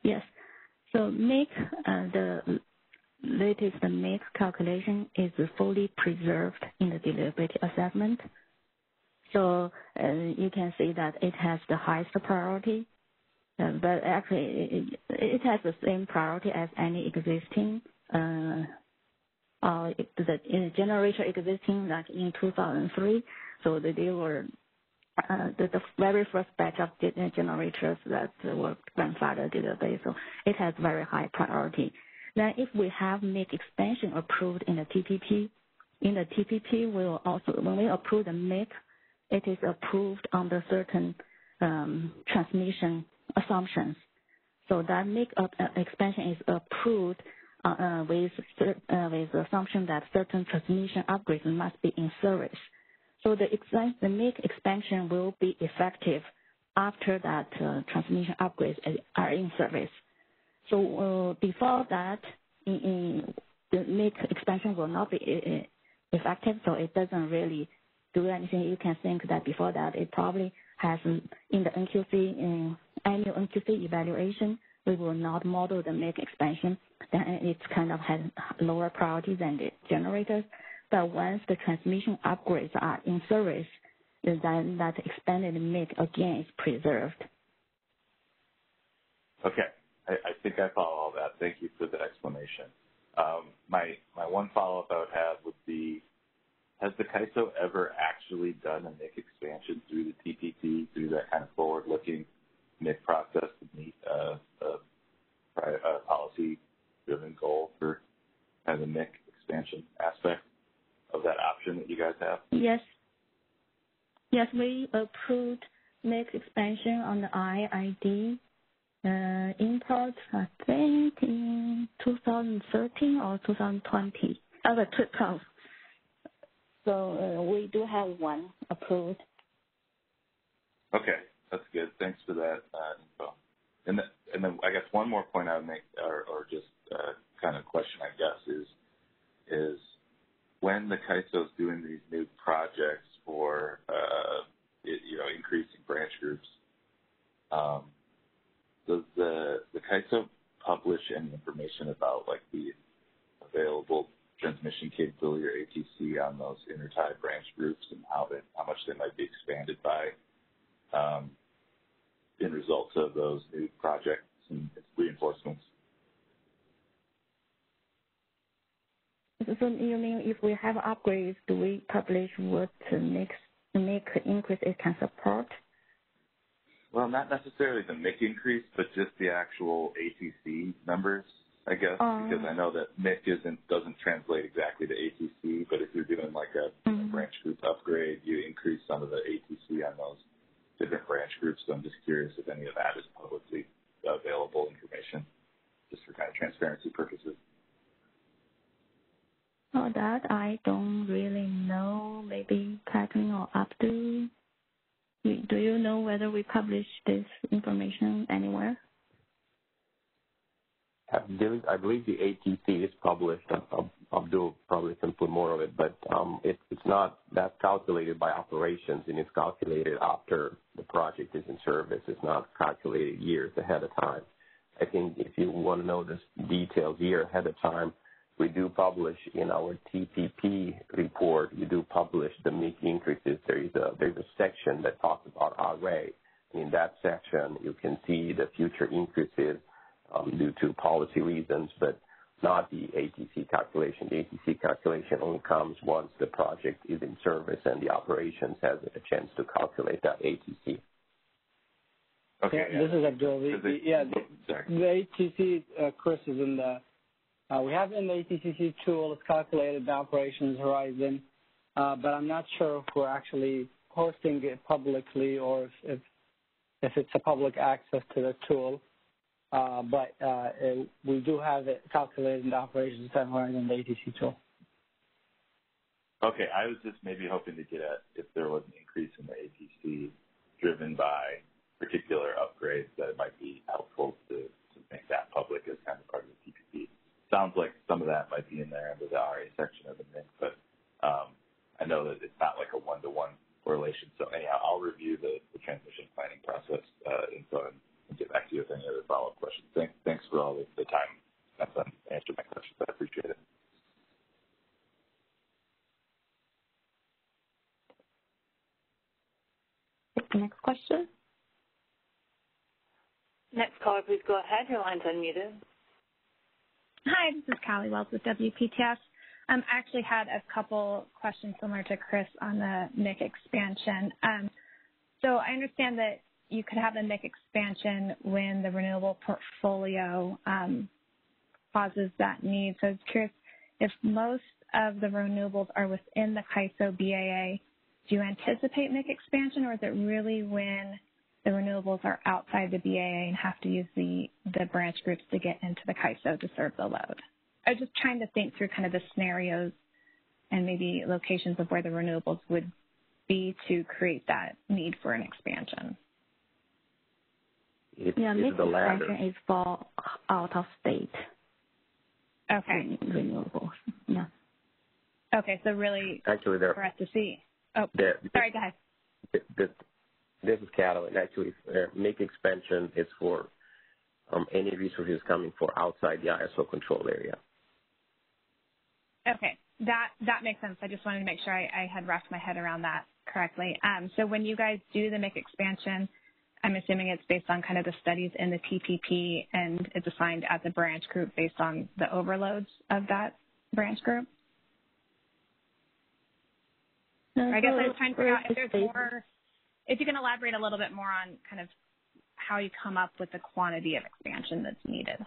Yes. So MIC, the latest MIC calculation is fully preserved in the deliverability assessment. So you can see that it has the highest priority, but actually it has the same priority as any existing the generator existing like in 2003, So they were the very first batch of generators that were grandfathered database. So it has very high priority. Then if we have MIC expansion approved in the TPP, we'll also, when we approve the MIC, it is approved under certain transmission assumptions. So that MIC expansion is approved with the assumption that certain transmission upgrades must be in service. So the MIC expansion will be effective after that transmission upgrades are in service. So before that, the MIC expansion will not be effective, so it doesn't really do anything. You can think that before that, it probably has in the NQC, annual NQC evaluation, we will not model the MIC expansion. Then it kind of has lower priority than the generators. But once the transmission upgrades are in service, then that expanded MIC again is preserved. Okay. I think I follow all that. Thank you for the explanation. My one follow-up I would have would be, has the CAISO ever actually done a MIC expansion through the TPP, through that kind of forward-looking MIC process to meet a policy-driven goal for kind of the MIC expansion aspect of that option that you guys have? Yes. Yes, we approved MIC expansion on the IID import, I think, in 2013 or 2020, 12. So we do have one approved. Okay, that's good. Thanks for that info. And then I guess one more point I would make, or just kind of question, I guess, is when the CAISO is doing these new projects for increasing branch groups, does the CAISO publish any information about like the available transmission capability or ATC on those intertie branch groups and how much they might be expanded by in results of those new projects and reinforcements? So you mean if we have upgrades, do we publish what MIC increase it can support? Well, not necessarily the MIC increase, but just the actual ATC numbers, I guess, because I know that MIC doesn't translate exactly to ATC, but if you're doing like a branch group upgrade, you increase some of the ATC on those different branch groups. So I'm just curious if any of that is publicly available information, just for kind of transparency purposes. Oh, that I don't really know. Maybe Kathleen or Abdul. Do you know whether we publish this information anywhere? I believe the ATC is published. Abdul probably can put more of it, but it's not that calculated by operations, and it's calculated after the project is in service. It's not calculated years ahead of time. I think if you want to know the details year ahead of time, we do publish in our TPP report, we do publish the MIC increases. There's a section that talks about array. In that section, you can see the future increases due to policy reasons, but not the ATC calculation. The ATC calculation only comes once the project is in service and the operations has a chance to calculate that ATC. Okay. Yeah, this is Abdul. The ATC, Chris, is in the we have in the ATCC tool, it's calculated the operations horizon, but I'm not sure if we're actually posting it publicly or if it's a public access to the tool. But we do have it calculated in the operations horizon in the ATC tool. Okay, I was just maybe hoping to get at if there was an increase in the ATC driven by particular upgrades that it might be helpful to make that public as kind of part of the TPP. Sounds like some of that might be in there under the RA section of the MIC, but I know that it's not like a one-to-one correlation. So anyhow, I'll review the transmission planning process info and get back to you with any other follow-up questions. Thanks for all the time spent on answering my questions. I appreciate it. Next question. Next caller, please go ahead. Your line's unmuted. Hi, this is Callie Wells with WPTF. I actually had a couple questions similar to Chris on the MIC expansion. So I understand that you could have a MIC expansion when the renewable portfolio causes that need. So I was curious, if most of the renewables are within the CAISO BAA, do you anticipate MIC expansion, or is it really when the renewables are outside the BAA and have to use the branch groups to get into the CAISO to serve the load? I was just trying to think through kind of the scenarios and maybe locations of where the renewables would be to create that need for an expansion. MIC expansion is for out of state. Okay. Renewables. Yeah. Okay, so really actually for us to see. Oh, sorry, go ahead. This is Catalin. Actually, MIC expansion is for any resources coming for outside the ISO control area. Okay, that makes sense. I just wanted to make sure I had wrapped my head around that correctly. So when you guys do the MIC expansion, I'm assuming it's based on kind of the studies in the TPP, and it's assigned as a branch group based on the overloads of that branch group? I guess I was trying to figure out if there's more, if you can elaborate a little bit more on kind of how you come up with the quantity of expansion that's needed.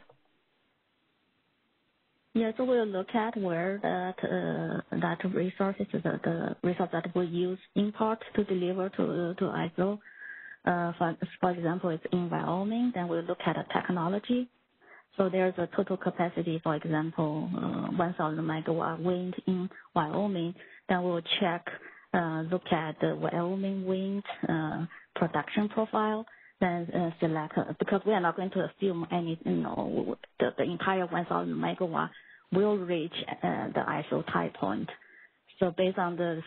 Yeah, so we'll look at where that resources, the resource that we use in part to deliver to ISO. For example, it's in Wyoming, then we'll look at the technology. So there's a total capacity, for example, 1,000 megawatt wind in Wyoming. Then we'll look at the Wyoming wind production profile. Then select, because we are not going to assume any, the entire 1,000 megawatt will reach the ISO tie point. So based on the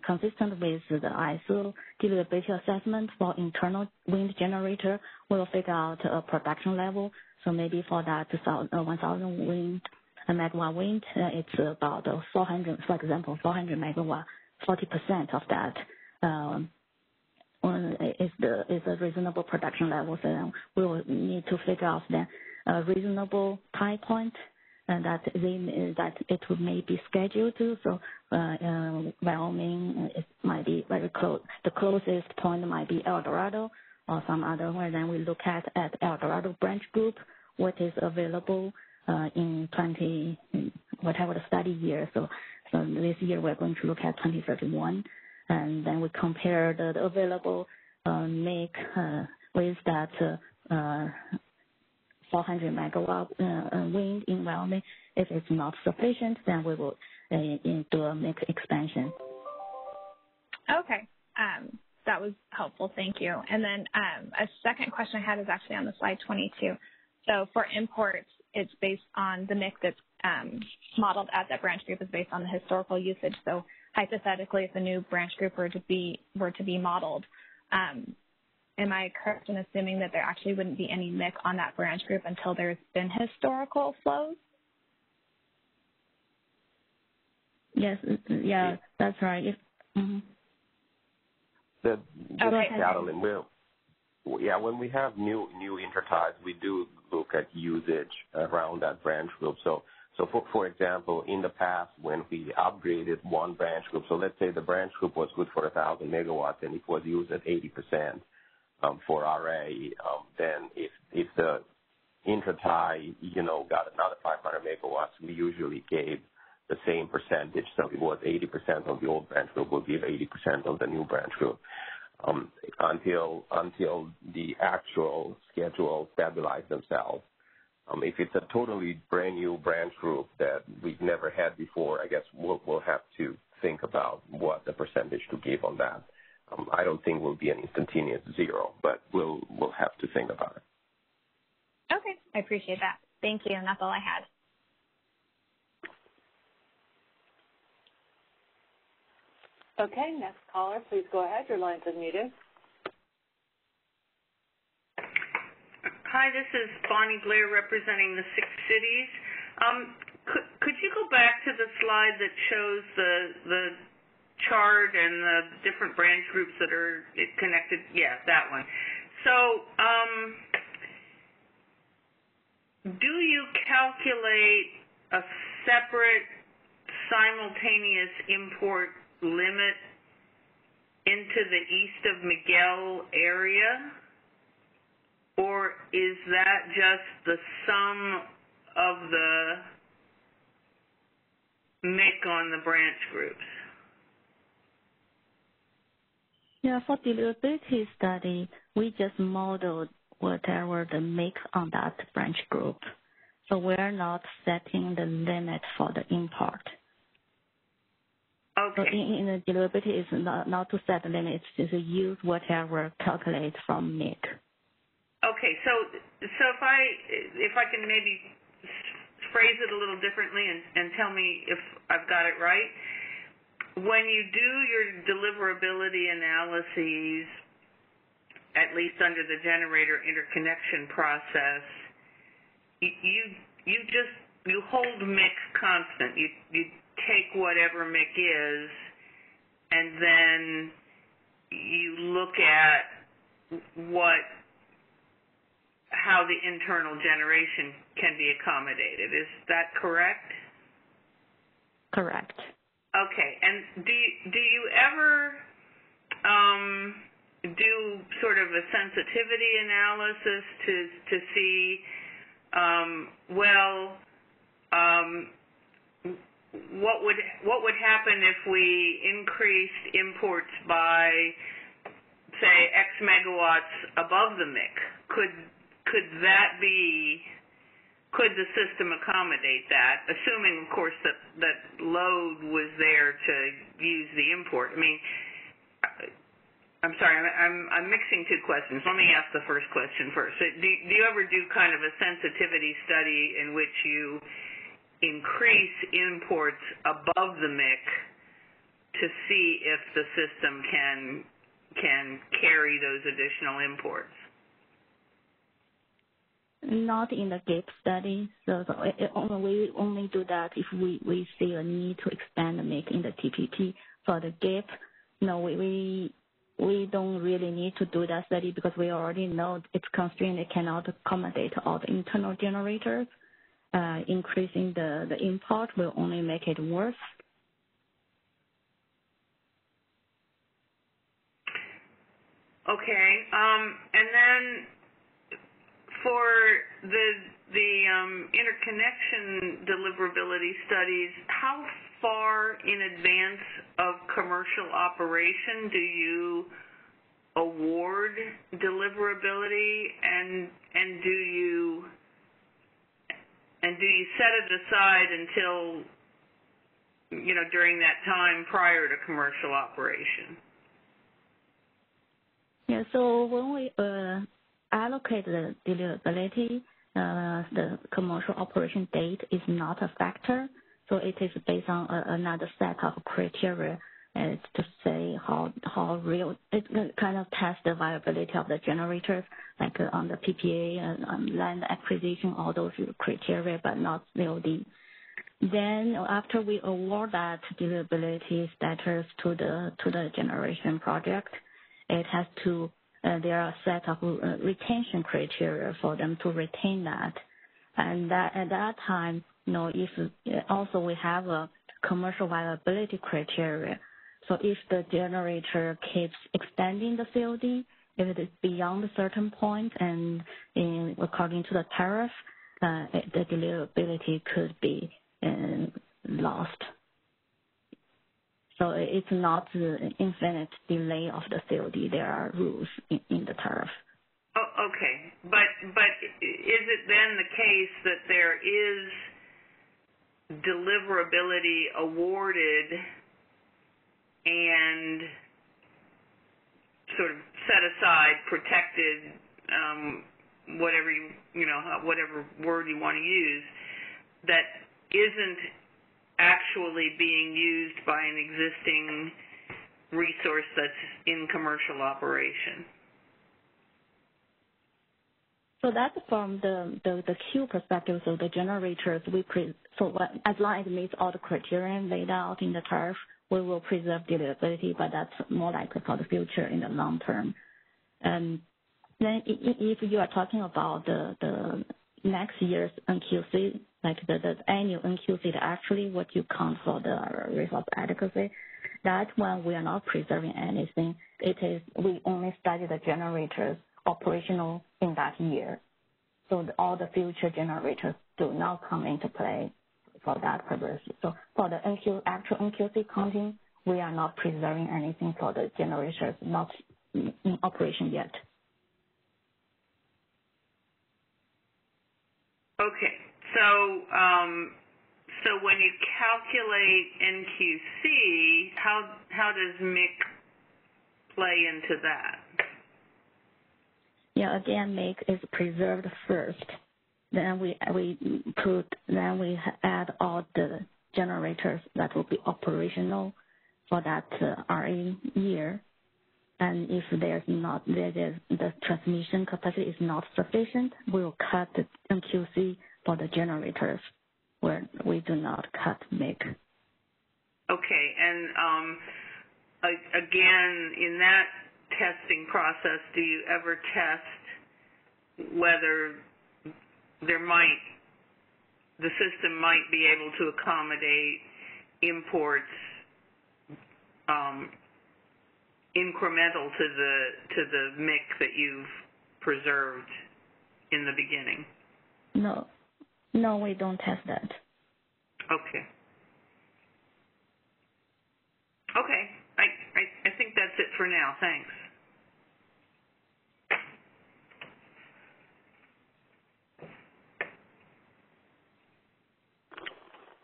consistent with the ISO deliverability assessment for internal wind generator, we'll figure out a production level. So maybe for that 1,000 wind megawatt wind, it's about 400, for example, 400 megawatt. 40% of that is a reasonable production level. So then we will need to figure out then a reasonable tie point, and that it may be scheduled to. So Wyoming, it might be very close. The closest point might be El Dorado or some other where. Then we look at El Dorado branch group, what is available in whatever the study year. So this year we're going to look at 2031, and then we compare the available MIC with that 400 megawatt wind in Wyoming. If it's not sufficient, then we will do a MIC expansion. Okay, that was helpful. Thank you. And then a second question I had is actually on the slide 22. So for imports, it's based on the MIC that's modeled at that branch group is based on the historical usage. So hypothetically, if a new branch group were to be modeled, am I correct in assuming that there actually wouldn't be any MIC on that branch group until there's been historical flows? Yes, yeah, that's right. When we have new interties, we do look at usage around that branch group. So for example, in the past, when we upgraded one branch group, so let's say the branch group was good for 1,000 megawatts and it was used at 80% for RA, then if the intertie, got another 500 megawatts, we usually gave the same percentage. So it was 80% of the old branch group, we'll give 80% of the new branch group. Until the actual schedule stabilize themselves. If it's a totally brand new branch group that we've never had before, I guess we'll have to think about what the percentage to give on that. I don't think will be an instantaneous zero, but we'll have to think about it. Okay, I appreciate that. Thank you, and that's all I had. Okay, next caller, please go ahead. Your line's unmuted. Hi, this is Bonnie Blair representing the 6 cities. Could you go back to the slide that shows the chart and the different branch groups that are connected? Yeah, that one. So do you calculate a separate simultaneous import limit into the east of Miguel area? Or is that just the sum of the MIC on the branch groups? Yeah, for deliverability study, we just modeled whatever the MIC on that branch group. So we're not setting the limit for the import. Okay. So in the deliverability, it's not to set the limit, it's just to use whatever calculates from MIC. Okay, so if I can maybe phrase it a little differently and tell me if I've got it right. When you do your deliverability analyses, at least under the generator interconnection process, you hold MIC constant. You take whatever MIC is, and then you look at how the internal generation can be accommodated. Is that correct? Correct. Okay. And do you ever do sort of a sensitivity analysis to see what would happen if we increased imports by, say, X megawatts above the MIC? Could the system accommodate that, assuming, of course, that load was there to use the import? I mean, I'm sorry, I'm mixing two questions. Let me ask the first question first. Do you ever do kind of a sensitivity study in which you increase imports above the MIC to see if the system can carry those additional imports? Not in the GAP study. So we only do that if we see a need to expand the MIC in the TPP. For the GAP, no, we don't really need to do that study because we already know it's constrained. It cannot accommodate all the internal generators. Increasing the import will only make it worse. Okay, and then for the interconnection deliverability studies, how far in advance of commercial operation do you award deliverability, and do you set it aside until, during that time prior to commercial operation? Yeah, so when we allocate the deliverability, the commercial operation date is not a factor. So it is based on another set of criteria to say how real, it kind of test the viability of the generators, like on the PPA and land acquisition, all those criteria, but not COD. Then after we award that deliverability status to the generation project, it has to, there are a set of retention criteria for them to retain that. And that at that time, if also we have a commercial viability criteria. So if the generator keeps extending the COD, if it is beyond a certain point and according to the tariff, the deliverability could be lost. So it's not the infinite delay of the COD. There are rules in the tariff. Oh, okay. But is it then the case that there is deliverability awarded and sort of set aside, protected, whatever word you want to use, that isn't actually being used by an existing resource that's in commercial operation? So that's from the Q perspective. So the generators, as long as it meets all the criteria laid out in the tariff, we will preserve deliverability, but that's more likely for the future in the long term. And then if you are talking about the next year's NQC like the annual NQC, actually what you count for the resource adequacy, that one we are not preserving anything. We only study the generators operational in that year. So all the future generators do not come into play for that purpose. So for the actual NQC counting, we are not preserving anything for the generators not in operation yet. Okay, so when you calculate NQC, how does MIC play into that? Yeah, again, MIC is preserved first. Then we add all the generators that will be operational for that RA year. And if the transmission capacity is not sufficient, we will cut the NQC for the generators where we do not cut MIC. Okay, and again, in that testing process, do you ever test whether the system might be able to accommodate imports incremental to the MIC that you've preserved in the beginning? No, we don't test that. Okay. Okay, I think that's it for now. Thanks.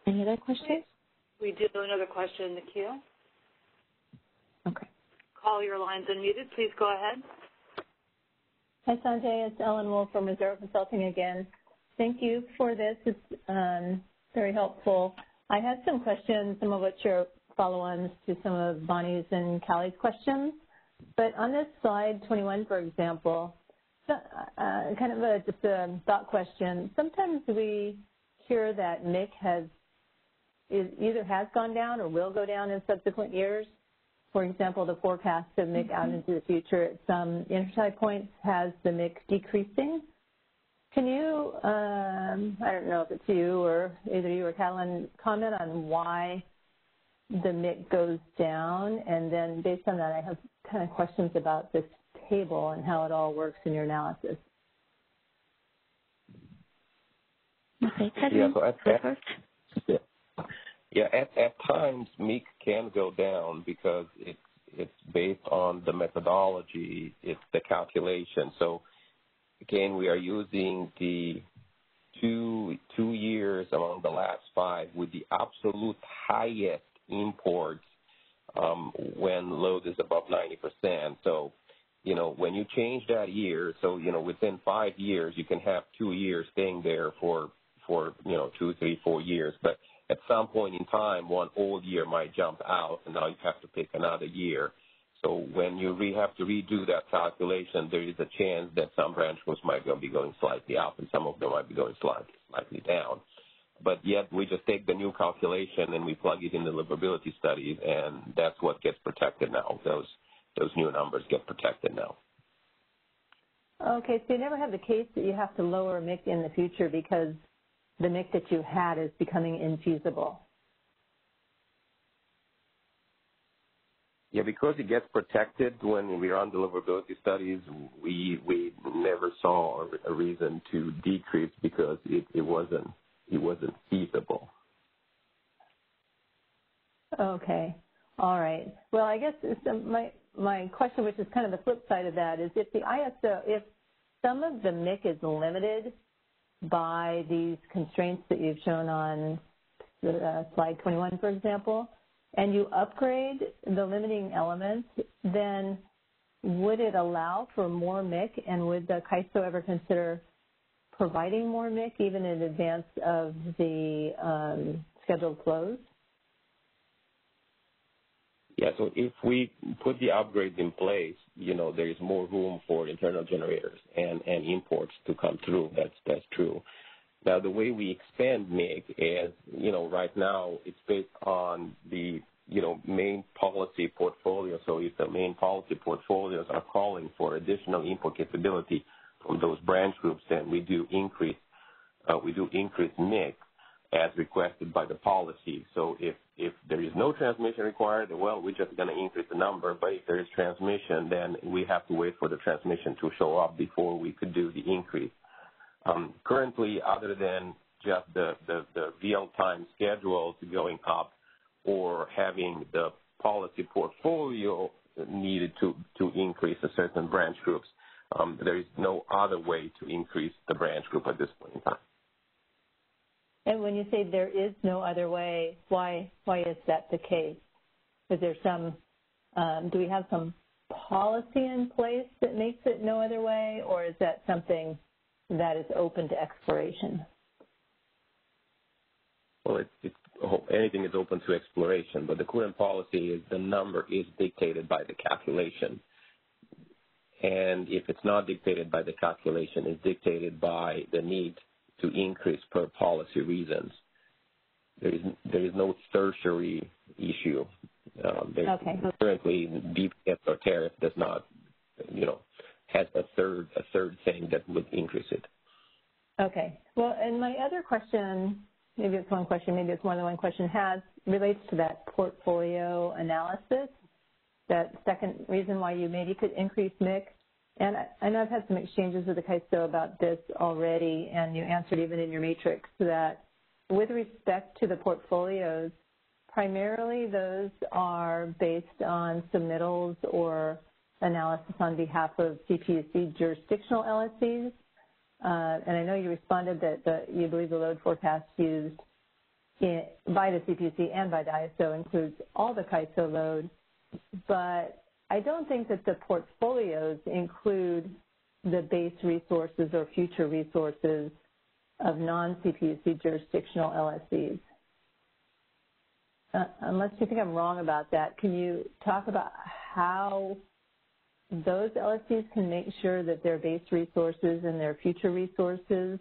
Any other questions? We do have another question in the queue. Okay. Call, your line's unmuted. Please go ahead. Hi, Sanjay. It's Ellen Wolf from Reserve Consulting again. Thank you for this. It's very helpful. I had some questions, some of which are follow-ons to some of Bonnie's and Callie's questions. But on this slide 21, for example, kind of just a thought question. Sometimes we hear that MIC either has gone down or will go down in subsequent years. For example, the forecast of MIC out into the future at some intertie points has the MIC decreasing. Can you, I don't know if it's you or either you or Catalin, comment on why the MIC goes down? And then based on that, I have kind of questions about this table and how it all works in your analysis. Okay, Catalin, at times MIC can go down because it's based on the methodology, it's the calculation. So again, we are using the two years among the last 5 with the absolute highest imports when load is above 90%. So, when you change that year, so, within 5 years, you can have 2 years staying there for 2, 3, 4 years. But at some point in time, one old year might jump out, and now you have to pick another year. So when you have to redo that calculation, there is a chance that some branch groups might be going slightly up, and some of them might be going slightly down. But yet we just take the new calculation and we plug it in the deliverability studies, and that's what gets protected now. Those new numbers get protected now. Okay, so you never have the case that you have to lower MIC in the future because the MIC that you had is becoming infeasible. Yeah, because it gets protected when we run deliverability studies, we never saw a reason to decrease because it wasn't feasible. Okay, all right. Well, I guess my question, which is kind of the flip side of that, is if the ISO, if some of the MIC is limited by these constraints that you've shown on slide 21, for example, and you upgrade the limiting elements, then would it allow for more MIC, and would the CAISO ever consider providing more MIC even in advance of the scheduled flows? Yeah, so if we put the upgrades in place, there is more room for internal generators and imports to come through. That's true. Now, the way we expand MIC is, right now it's based on the, main policy portfolio. So if the main policy portfolios are calling for additional import capability from those branch groups, then we do increase MIC. as requested by the policy. So if there is no transmission required, well, we're just going to increase the number. But if there is transmission, then we have to wait for the transmission to show up before we could do the increase. Currently, other than just the real-time schedules going up or having the policy portfolio needed to increase a certain branch groups, there is no other way to increase the branch group at this point in time. And when you say there is no other way, why is that the case? Is there some, do we have some policy in place that makes it no other way, or is that something that is open to exploration? Well, anything is open to exploration, but the current policy is the number is dictated by the calculation. And if it's not dictated by the calculation, it's dictated by the need to increase per policy reasons. There is no tertiary issue. Okay. Currently, DPS or tariff does not, has a third thing that would increase it. Okay. Well, and my other question, maybe it's one question, maybe it's more than one question, relates to that portfolio analysis, that second reason why you maybe could increase MIC. And I know I've had some exchanges with the CAISO about this already, and you answered even in your matrix that with respect to the portfolios, primarily those are based on submittals or analysis on behalf of CPUC jurisdictional LSCs. And I know you responded that you believe the load forecast used by the CPUC and by the ISO includes all the CAISO load, but I don't think that the portfolios include the base resources or future resources of non-CPUC jurisdictional LSCs. Unless you think I'm wrong about that, can you talk about how those LSCs can make sure that their base resources and their future resources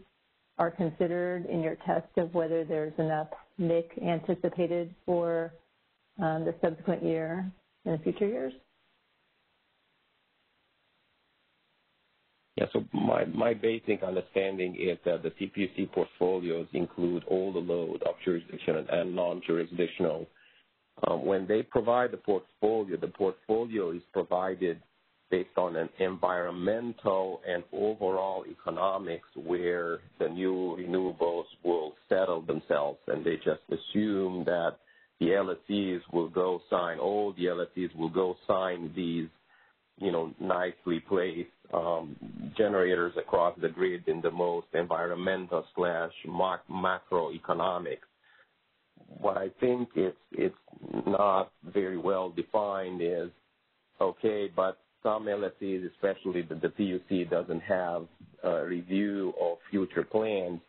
are considered in your test of whether there's enough MIC anticipated for the subsequent year and the future years? Yeah, so my basic understanding is that the CPUC portfolios include all the load of jurisdictional and non-jurisdictional. When they provide the portfolio is provided based on an environmental and overall economics where the new renewables will settle themselves, and they just assume that the LSCs will go sign, all the LSCs will go sign these, nicely placed generators across the grid in the most environmental / macroeconomic. What I think it's not very well defined is, okay, but some LSCs, especially the PUC doesn't have a review of future plans,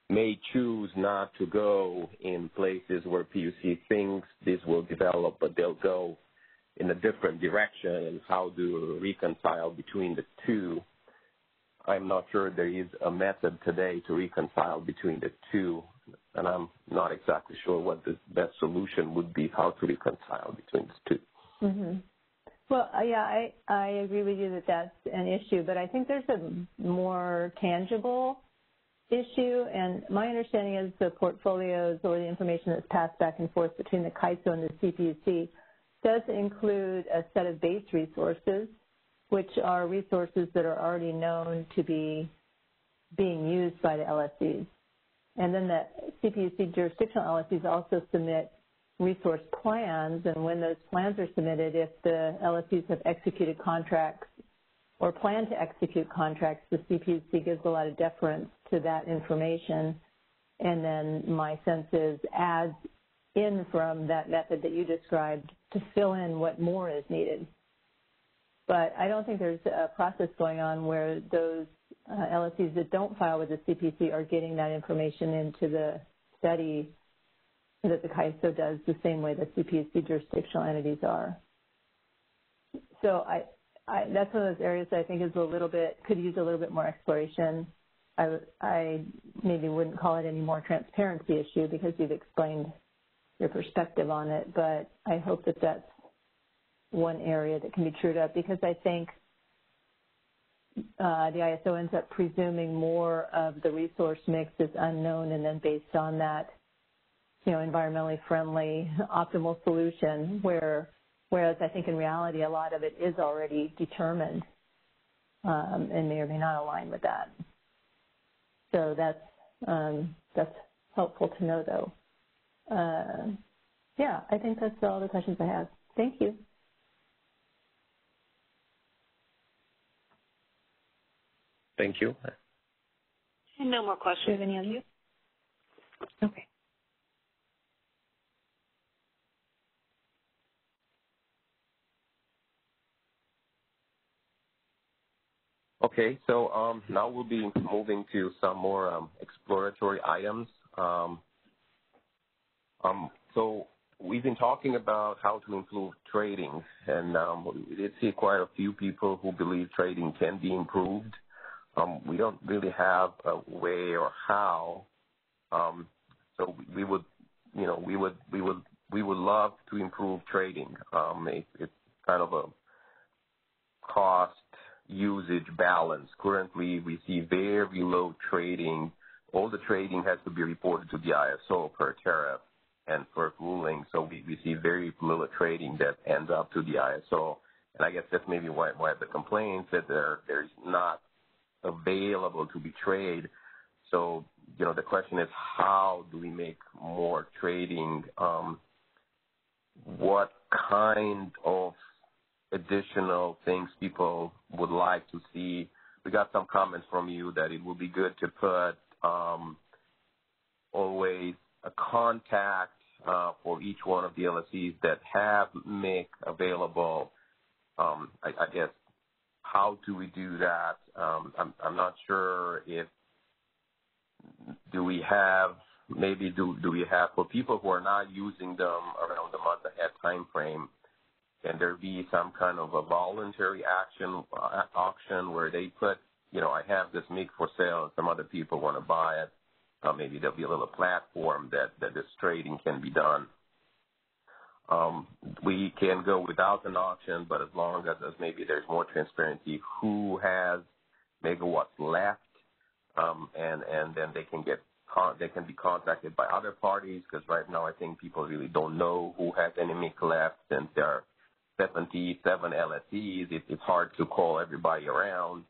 may choose not to go in places where PUC thinks this will develop, but they'll go in a different direction, and how to reconcile between the two. I'm not sure there is a method today to reconcile between the two, and I'm not exactly sure what the best solution would be, how to reconcile between the two. Mm-hmm. Well, yeah, I agree with you that that's an issue, but I think there's a more tangible issue, and my understanding is the portfolios or the information that's passed back and forth between the CAISO and the CPUC does include a set of base resources, which are resources that are already known to be being used by the LSCs. And then the CPUC jurisdictional LSCs also submit resource plans, and when those plans are submitted, if the LSCs have executed contracts or plan to execute contracts, the CPUC gives a lot of deference to that information, and then my sense is adds in from that method that you described to fill in what more is needed. But I don't think there's a process going on where those LSCs that don't file with the CPUC are getting that information into the study that the CAISO does the same way the CPUC jurisdictional entities are. So that's one of those areas that I think is could use a little bit more exploration. I maybe wouldn't call it any more transparency issue because you've explained your perspective on it, but I hope that that's one area that can be trued up, because I think the ISO ends up presuming more of the resource mix is unknown, and then based on that environmentally friendly, optimal solution, whereas I think in reality a lot of it is already determined and may or may not align with that. So that's helpful to know, though. Yeah, I think that's all the questions I have. Thank you. Thank you. And no more questions. Do you have any others? Okay. Okay, so now we'll be moving to some more exploratory items. So we've been talking about how to improve trading, and we did see quite a few people who believe trading can be improved. We don't really have a way or how. So we would love to improve trading. It's kind of a cost usage balance. Currently, we see very low trading. All the trading has to be reported to the ISO per tariff and FERC ruling. So we see very little trading that ends up to the ISO. And I guess that's maybe why the complaints that there's not available to be traded. So, the question is, how do we make more trading? What kind of additional things people would like to see? We got some comments from you that it would be good to put always a contact for each one of the LSEs that have MIC available. I guess, how do we do that? I'm not sure if do we have for people who are not using them around the month ahead time frame, can there be some kind of a voluntary auction where they put, I have this MIC for sale and some other people want to buy it. Maybe there'll be a little platform that this trading can be done. We can go without an auction, but as long as maybe there's more transparency who has megawatts left, and then they can be contacted by other parties, because right now I think people really don't know who has any MIC left. Since there are 77 LSEs, it's hard to call everybody around.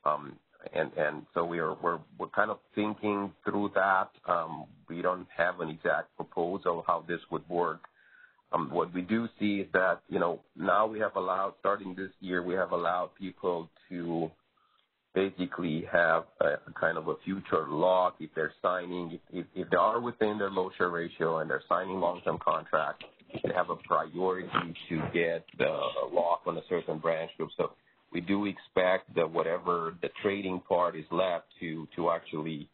And so we're kind of thinking through that. We don't have an exact proposal how this would work. What we do see is that, now we have allowed, starting this year, we have allowed people to basically have a kind of a future lock if they're signing, if they are within their low share ratio and they're signing long-term contracts, they have a priority to get the lock on a certain branch group. So we do expect that whatever the trading part is left to actually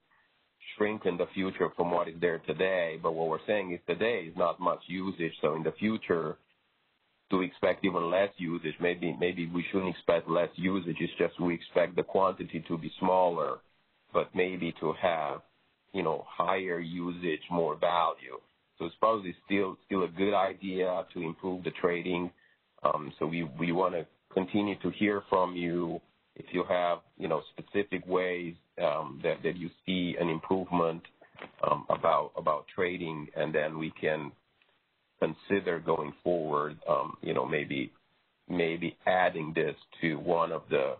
shrink in the future from what is there today. But what we're saying is today is not much usage. So in the future, to expect even less usage, maybe we shouldn't expect less usage. It's just we expect the quantity to be smaller, but maybe to have, higher usage, more value. So it's probably still a good idea to improve the trading. So we want to continue to hear from you if you have, specific ways that you see an improvement about trading, and then we can consider going forward, maybe adding this to one of the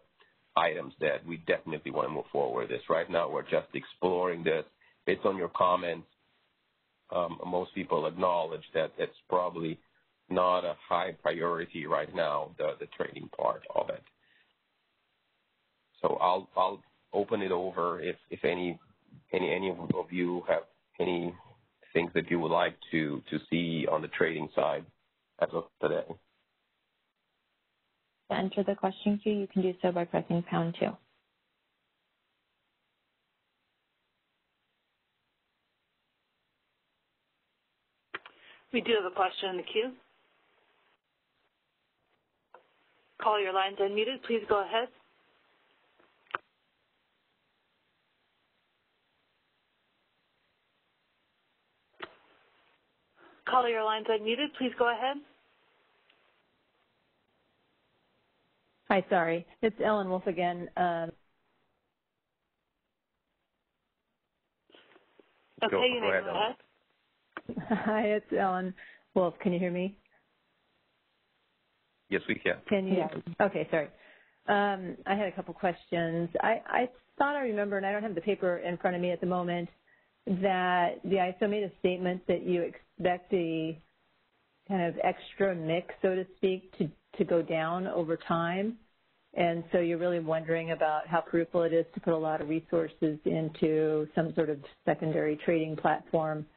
items that we definitely want to move forward with. This right now, we're just exploring this. Based on your comments, most people acknowledge that it's probably not a high priority right now, the trading part of it. So I'll open it over if any of you have any things that you would like to see on the trading side as of today. To enter the question queue, you can do so by pressing #2. We do have a question in the queue. Caller, your line's unmuted. Please go ahead. Caller, your line's unmuted. Please go ahead. Hi, sorry. It's Ellen Wolf again. Okay, you may go ahead. Hi, it's Ellen Wolf. Can you hear me? Yes, we can. Can you? Yes. Okay, sorry. I had a couple questions. I thought I remember, and I don't have the paper in front of me at the moment, that the ISO made a statement that you expect the kind of extra mix, so to speak, to go down over time. And so you're really wondering about how fruitful it is to put a lot of resources into some sort of secondary trading platform.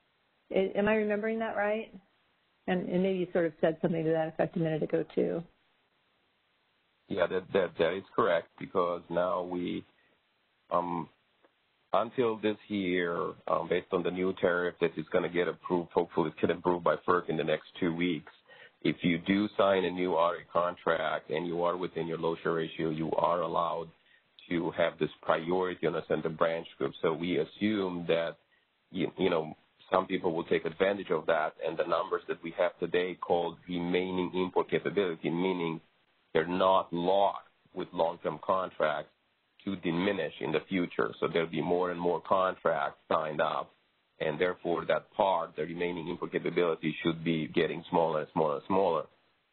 Am I remembering that right? And maybe you sort of said something to that effect a minute ago, too. Yeah, that is correct, because now we, until this year, based on the new tariff that is going to get approved, hopefully it get approved by FERC in the next 2 weeks, if you do sign a new RA contract and you are within your low share ratio, you are allowed to have this priority on a center branch group. So we assume that, you know, some people will take advantage of that, and the numbers that we have today called remaining import capability, meaning they're not locked with long-term contracts, to diminish in the future. So there'll be more and more contracts signed up, and therefore that part, the remaining import capability, should be getting smaller and smaller and smaller.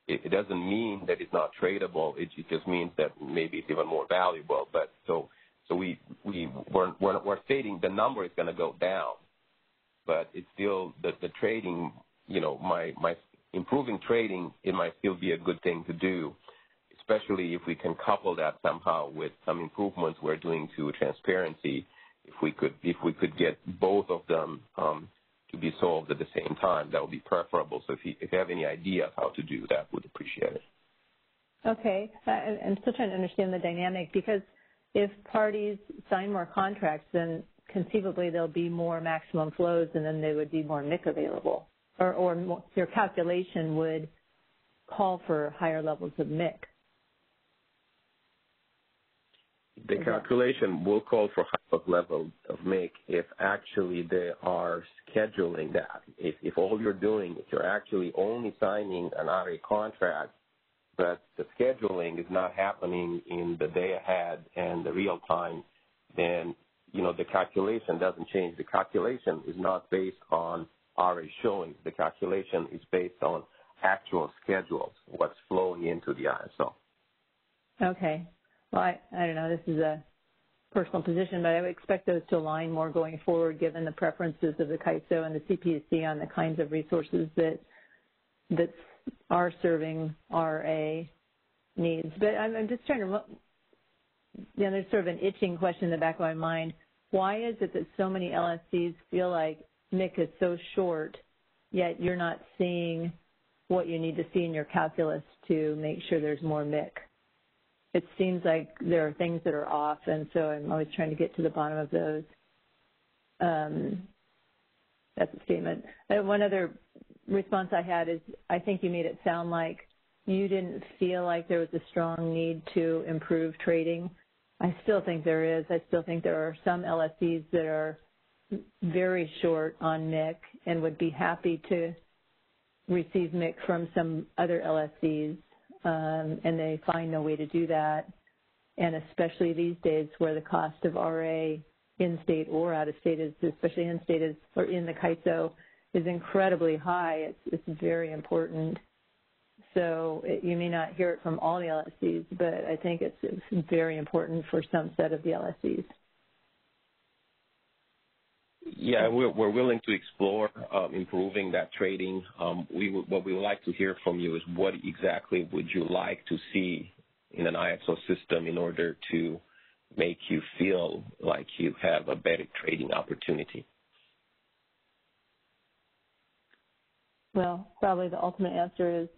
It doesn't mean that it's not tradable. It just means that maybe it's even more valuable. But so we're stating the number is going to go down, but it's still the trading. You know, my improving trading, it might still be a good thing to do, especially if we can couple that somehow with some improvements we're doing to transparency. If we could get both of them to be solved at the same time, that would be preferable. So if you have any idea of how to do that, would appreciate it. Okay. I'm still trying to understand the dynamic, because if parties sign more contracts, then conceivably there'll be more maximum flows, and then there would be more MIC available, or more, your calculation would call for higher levels of MIC. The calculation will call for higher level of MIC if actually they are scheduling that. If all you're doing is you're actually only signing an RA contract, but the scheduling is not happening in the day ahead and the real time, then, you know, the calculation doesn't change. The calculation is not based on RA showing. The calculation is based on actual schedules, what's flowing into the ISO. Okay. Well, I don't know. This is a personal position, but I would expect those to align more going forward, given the preferences of the CAISO and the CPUC on the kinds of resources that are serving RA needs. But I'm just trying to, there's sort of an itching question in the back of my mind. Why is it that so many LSCs feel like MIC is so short, yet you're not seeing what you need to see in your calculus to make sure there's more MIC? It seems like there are things that are off, and so I'm always trying to get to the bottom of those. That's a statement. One other response I had is, I think you made it sound like you didn't feel like there was a strong need to improve trading. I still think there is. I still think there are some LSCs that are very short on MIC and would be happy to receive MIC from some other LSCs. And they find no way to do that, and especially these days where the cost of RA in-state or out-of-state, especially in-state or in the CAISO, is incredibly high. It's very important. So you may not hear it from all the LSCs, but I think it's very important for some set of the LSCs. Yeah, we're willing to explore improving that trading. What we would like to hear from you is what exactly would you like to see in an ISO system in order to make you feel like you have a better trading opportunity? Well, probably the ultimate answer is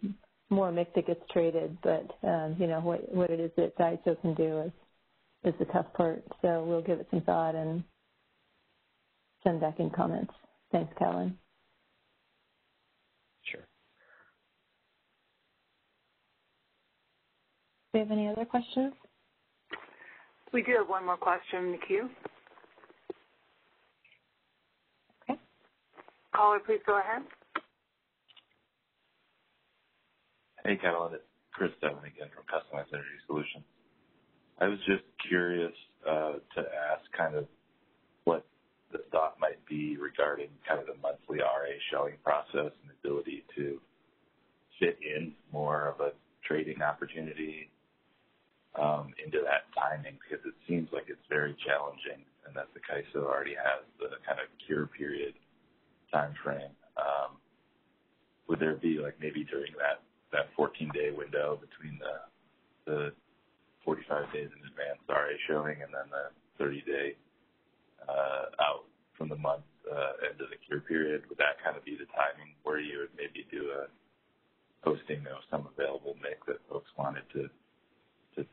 more MIC that gets traded, but you know, what it is that ISO can do is the tough part. So we'll give it some thought and send back in comments. Thanks, Callan. Sure. Do we have any other questions? We do have one more question in the queue. Okay. Caller, please go ahead. Hey, Catalan, it's Chris Devin again from Customized Energy Solutions. I was just curious to ask kind of what the thought might be regarding kind of the monthly RA shelling process and the ability to fit in more of a trading opportunity into that timing, because it seems like it's very challenging and that the CAISO already has the kind of cure period time frame. Would there be like maybe during that 14-day window between the 45 days in advance RA showing and then the 30-day out from the month end of the cure period, would that kind of be the timing where you would maybe do a posting of some available MIC that folks wanted to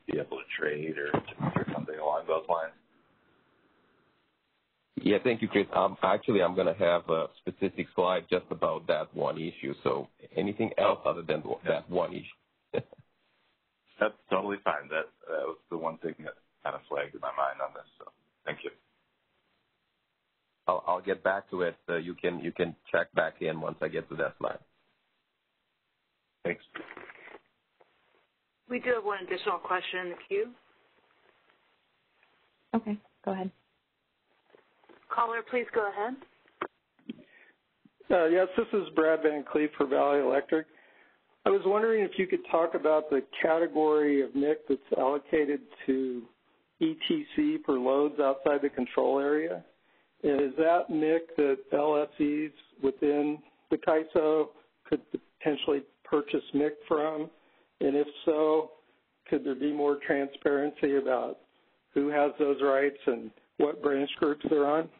be able to trade or something along those lines? Yeah, thank you, Chris. Actually, I'm going to have a specific slide just about that one issue. So anything else other than that one issue? That's totally fine. That was the one thing that kind of flagged in my mind on this. So thank you. I'll get back to it. You can check back in once I get to that slide. Thanks. We do have one additional question in the queue. Okay, go ahead. Caller, please go ahead. Yes, this is Brad Van Cleef for Valley Electric. I was wondering if you could talk about the category of MIC that's allocated to ETC for loads outside the control area. Is that MIC that LSEs within the CAISO could potentially purchase MIC from? And if so, could there be more transparency about who has those rights and what branch groups they're on?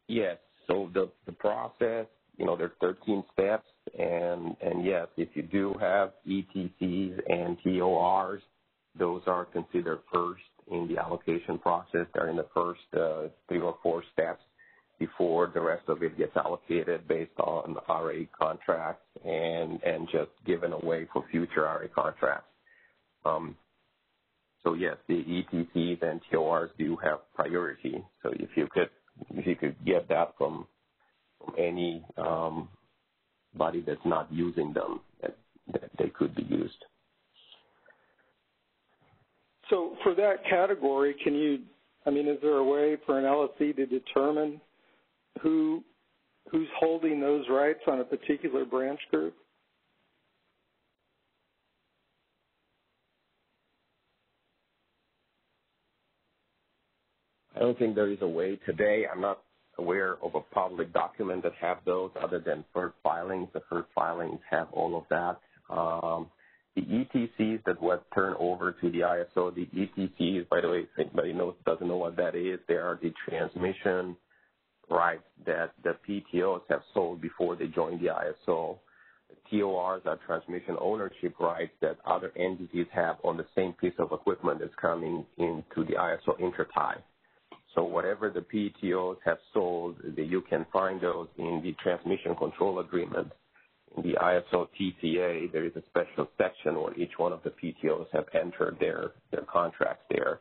Yes. So the process, there are 13 steps, and yes, if you do have ETCs and TORs, those are considered first in the allocation process. They're in the first 3 or 4 steps before the rest of it gets allocated based on RA contracts and just given away for future RA contracts. So yes, the ETCs and TORs do have priority. So if you could get that from any body that's not using them, that they could be used. So for that category, is there a way for an LSE to determine who's holding those rights on a particular branch group? I don't think there is a way today. I'm not aware of a public document that have those other than FERC filings. The FERC filings have all of that. The ETCs that were turned over to the ISO, the ETCs, by the way, if anybody doesn't know what that is, they are the transmission rights that the PTOs have sold before they joined the ISO. The TORs are transmission ownership rights that other entities have on the same piece of equipment that's coming into the ISO intertie. So whatever the PTOs have sold, you can find those in the transmission control agreement. In the ISO TCA, there is a special section where each one of the PTOs have entered their contracts there.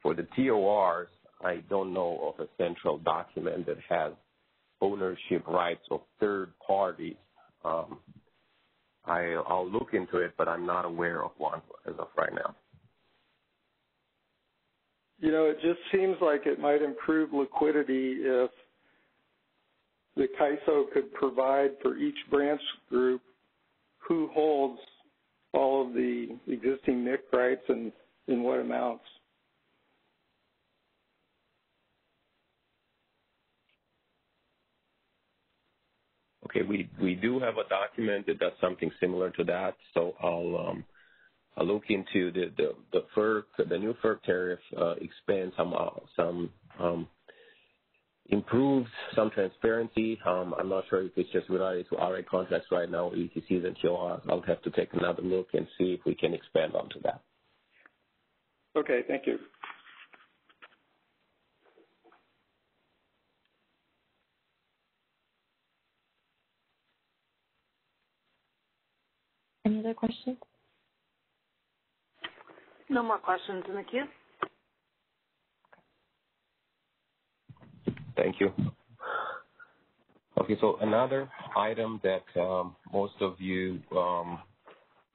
For the TORs, I don't know of a central document that has ownership rights of third parties. I'll look into it, but I'm not aware of one as of right now. It just seems like it might improve liquidity if the CAISO could provide for each branch group who holds all of the existing MIC rights and in what amounts. Okay, we do have a document that does something similar to that, so I'll look into the FERC. The new FERC tariff expands some improves some transparency. I'm not sure if it's just related to RA contracts right now, ETCs and TORs. I'll have to take another look and see if we can expand onto that. Okay, thank you. Any other questions? No more questions in the queue. Thank you. Okay, so another item that most of you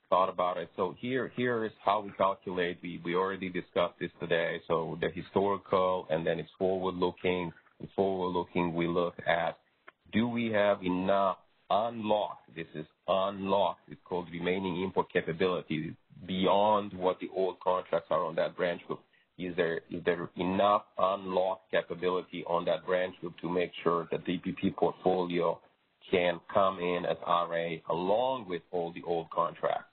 thought about it. So here is how we calculate. We already discussed this today. So the historical, and then it's forward-looking. In forward-looking, we look at, do we have enough unlocked, this is unlocked, it's called remaining import capability, beyond what the old contracts are on that branch group. Is there enough unlocked capability on that branch group to make sure that the TPP portfolio can come in as RA along with all the old contracts?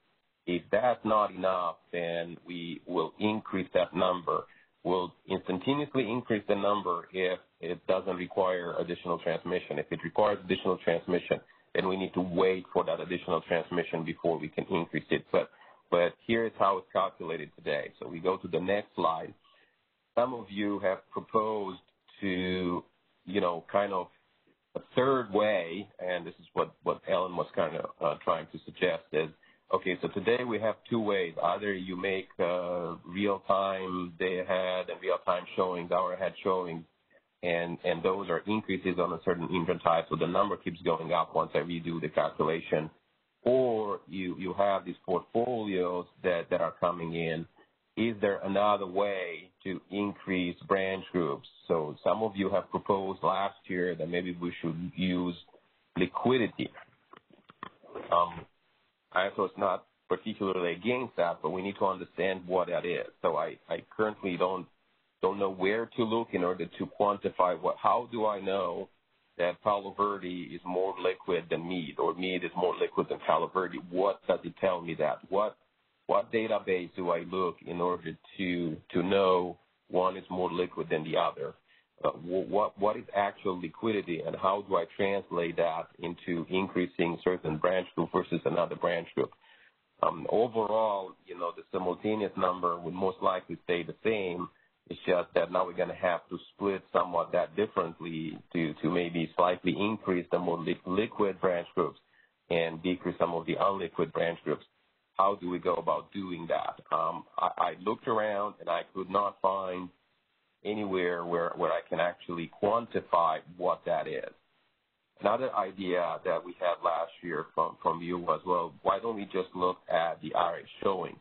If that's not enough, then we will increase that number. We'll instantaneously increase the number if it doesn't require additional transmission. If it requires additional transmission, then we need to wait for that additional transmission before we can increase it. But here's how it's calculated today. So we go to the next slide. Some of you have proposed to, kind of a third way, and this is what Ellen was kind of trying to suggest is, okay, so today we have two ways. Either you make real-time day-ahead and real-time showings, hour-ahead showings, and those are increases on a certain engine type, so the number keeps going up once I redo the calculation. Or you have these portfolios that are coming in. Is there another way to increase branch groups? So some of you have proposed last year that maybe we should use liquidity. ISO is not particularly against that, but we need to understand what that is. So I currently don't know where to look in order to quantify how do I know that Palo Verde is more liquid than mead, or mead is more liquid than Palo Verde? What does it tell me that? What database do I look in order to know one is more liquid than the other? What is actual liquidity, and how do I translate that into increasing certain branch group versus another branch group? Overall, the simultaneous number would most likely stay the same. It's just that now we're going to have to split somewhat that differently to maybe slightly increase the more liquid branch groups and decrease some of the unliquid branch groups. How do we go about doing that? I looked around and I could not find anywhere where I can actually quantify what that is. Another idea that we had last year from you was, well, why don't we just look at the RA showings?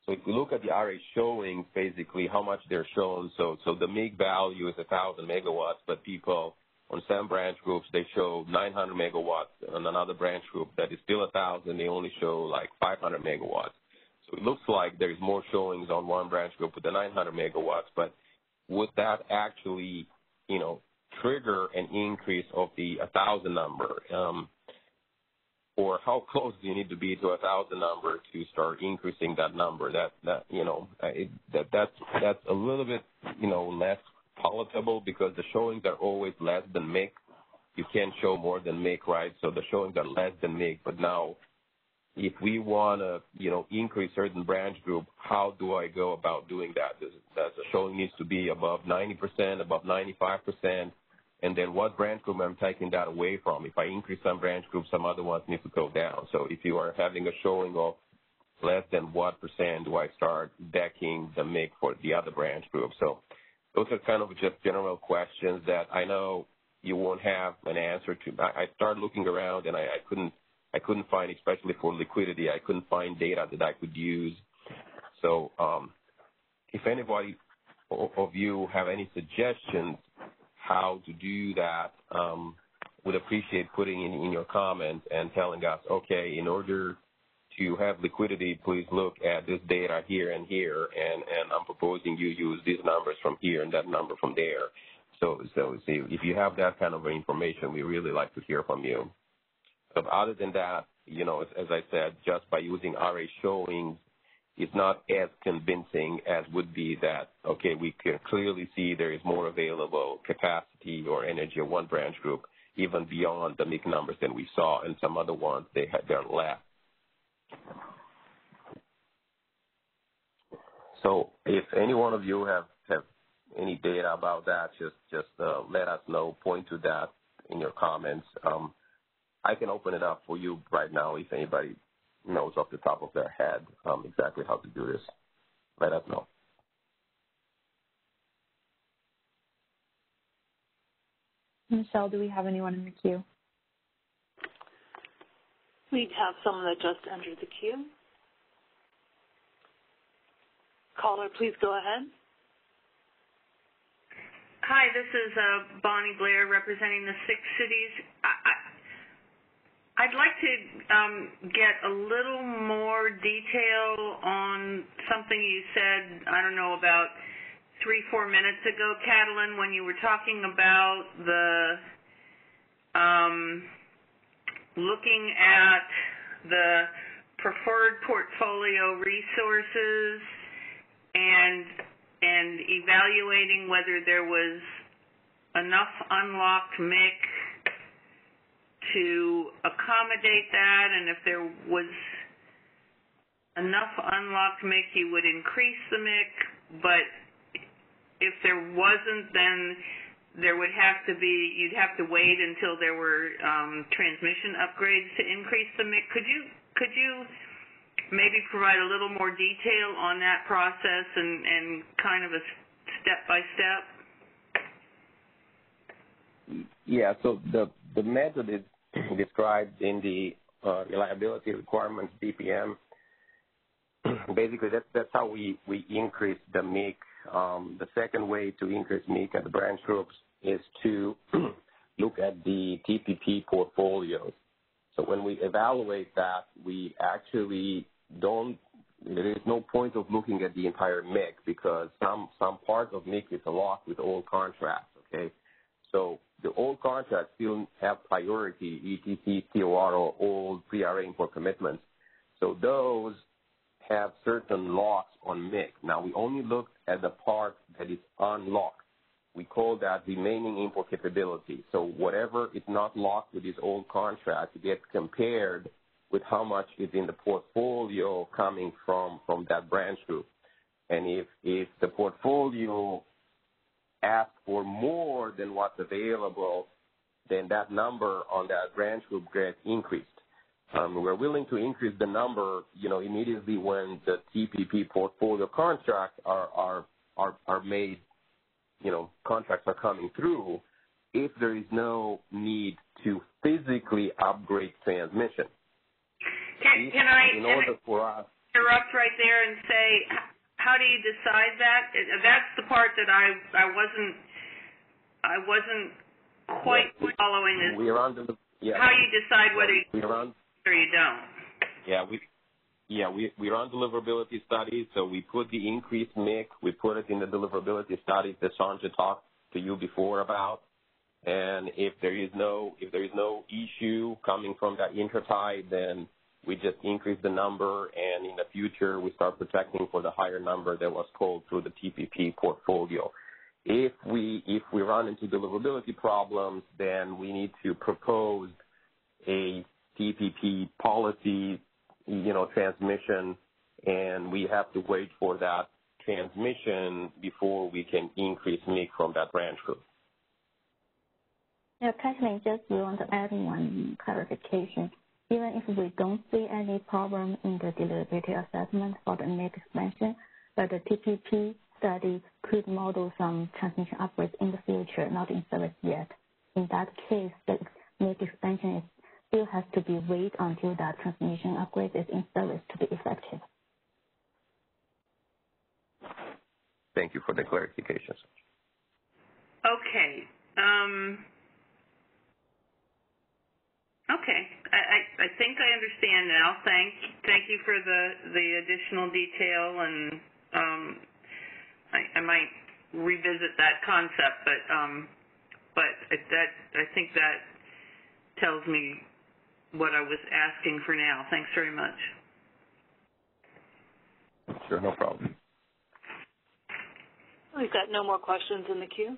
So if we look at the RA showings, basically how much they're shown, so the MIG value is 1,000 megawatts, but people on some branch groups, they show 900 megawatts. On another branch group that is still 1,000, they only show like 500 megawatts. So it looks like there's more showings on one branch group with the 900 megawatts, but would that actually, trigger an increase of the 1,000 number? Or how close do you need to be to 1,000 number to start increasing that number? That's a little bit, less palatable, because the showings are always less than MIG. You can't show more than MIG, right? So the showings are less than MIG. But now, if we want to, increase certain branch group, how do I go about doing that? Does the showing needs to be above 90%, above 95%? And then what branch group I'm taking that away from? If I increase some branch groups, some other ones need to go down. So if you are having a showing of less than what percent do I start decking the MIG for the other branch group? So those are kind of just general questions that I know you won't have an answer to. I started looking around and I couldn't find, especially for liquidity, I couldn't find data that I could use. So if anybody of you have any suggestions how to do that, would appreciate putting in your comments and telling us, okay, in order to have liquidity, please look at this data here and here, and I'm proposing you use these numbers from here and that number from there. So see, if you have that kind of information, we really like to hear from you. But other than that, as I said, just by using RA showings, it's not as convincing as would be that, okay, we can clearly see there is more available capacity or energy of one branch group, even beyond the MIG numbers than we saw, and some other ones, they're less. So if any one of you have any data about that, just let us know, point to that in your comments. I can open it up for you right now if anybody knows off the top of their head exactly how to do this. Let us know. Michelle, do we have anyone in the queue? We have someone that just entered the queue. Caller, please go ahead. Hi, this is Bonnie Blair representing the 6 cities. I'd like to get a little more detail on something you said, I don't know, about 3-4 minutes ago, Catalin, when you were talking about the looking at the preferred portfolio resources and evaluating whether there was enough unlocked MIC to accommodate that, and if there was enough unlocked MIC, you would increase the MIC, but if there wasn't, then there would have to be, you'd have to wait until there were transmission upgrades to increase the MIC. Could you maybe provide a little more detail on that process and kind of a step-by-step? Yeah, so the method is described in the reliability requirements DPM. Basically, that's how we increase the MIC. The second way to increase MIC at the branch groups is to look at the TPP portfolios. So when we evaluate that, we actually don't, there is no point of looking at the entire MIC because some part of MIC is locked with old contracts, okay? So the old contracts still have priority, ETC, TOR, or old pre-RA import commitments. So those have certain locks on MIC. Now, we only look at the part that is unlocked. We call that remaining import capability. So whatever is not locked with these old contracts gets compared with how much is in the portfolio coming from that branch group. And if the portfolio ask for more than what's available, then that number on that branch group gets increased. We're willing to increase the number, immediately when the TPP portfolio contracts are made, contracts are coming through, if there is no need to physically upgrade transmission. Can I interrupt right there and say, how do you decide that? That's the part that I wasn't quite following. Is how you decide whether you or you don't. We run deliverability studies. So we put the increased MIC, we put it in the deliverability studies that Sanja talked to you before about. And if there is no issue coming from that intertie, then we just increase the number, and in the future we start protecting for the higher number that was called through the TPP portfolio. If we run into deliverability problems, then we need to propose a TPP policy, transmission, and we have to wait for that transmission before we can increase MIC from that branch group. Yeah, Kathleen, just want to add one clarification. Even if we don't see any problem in the deliverability assessment for the MIC expansion, but the TPP study could model some transmission upgrades in the future, not in service yet. In that case, the MIC expansion still has to be wait until that transmission upgrade is in service to be effective. Thank you for the clarification. Okay. Okay. I think I understand now. Thank you for the additional detail, and I might revisit that concept, but I think that tells me what I was asking for now. Thanks very much. Sure, no problem. We've got no more questions in the queue.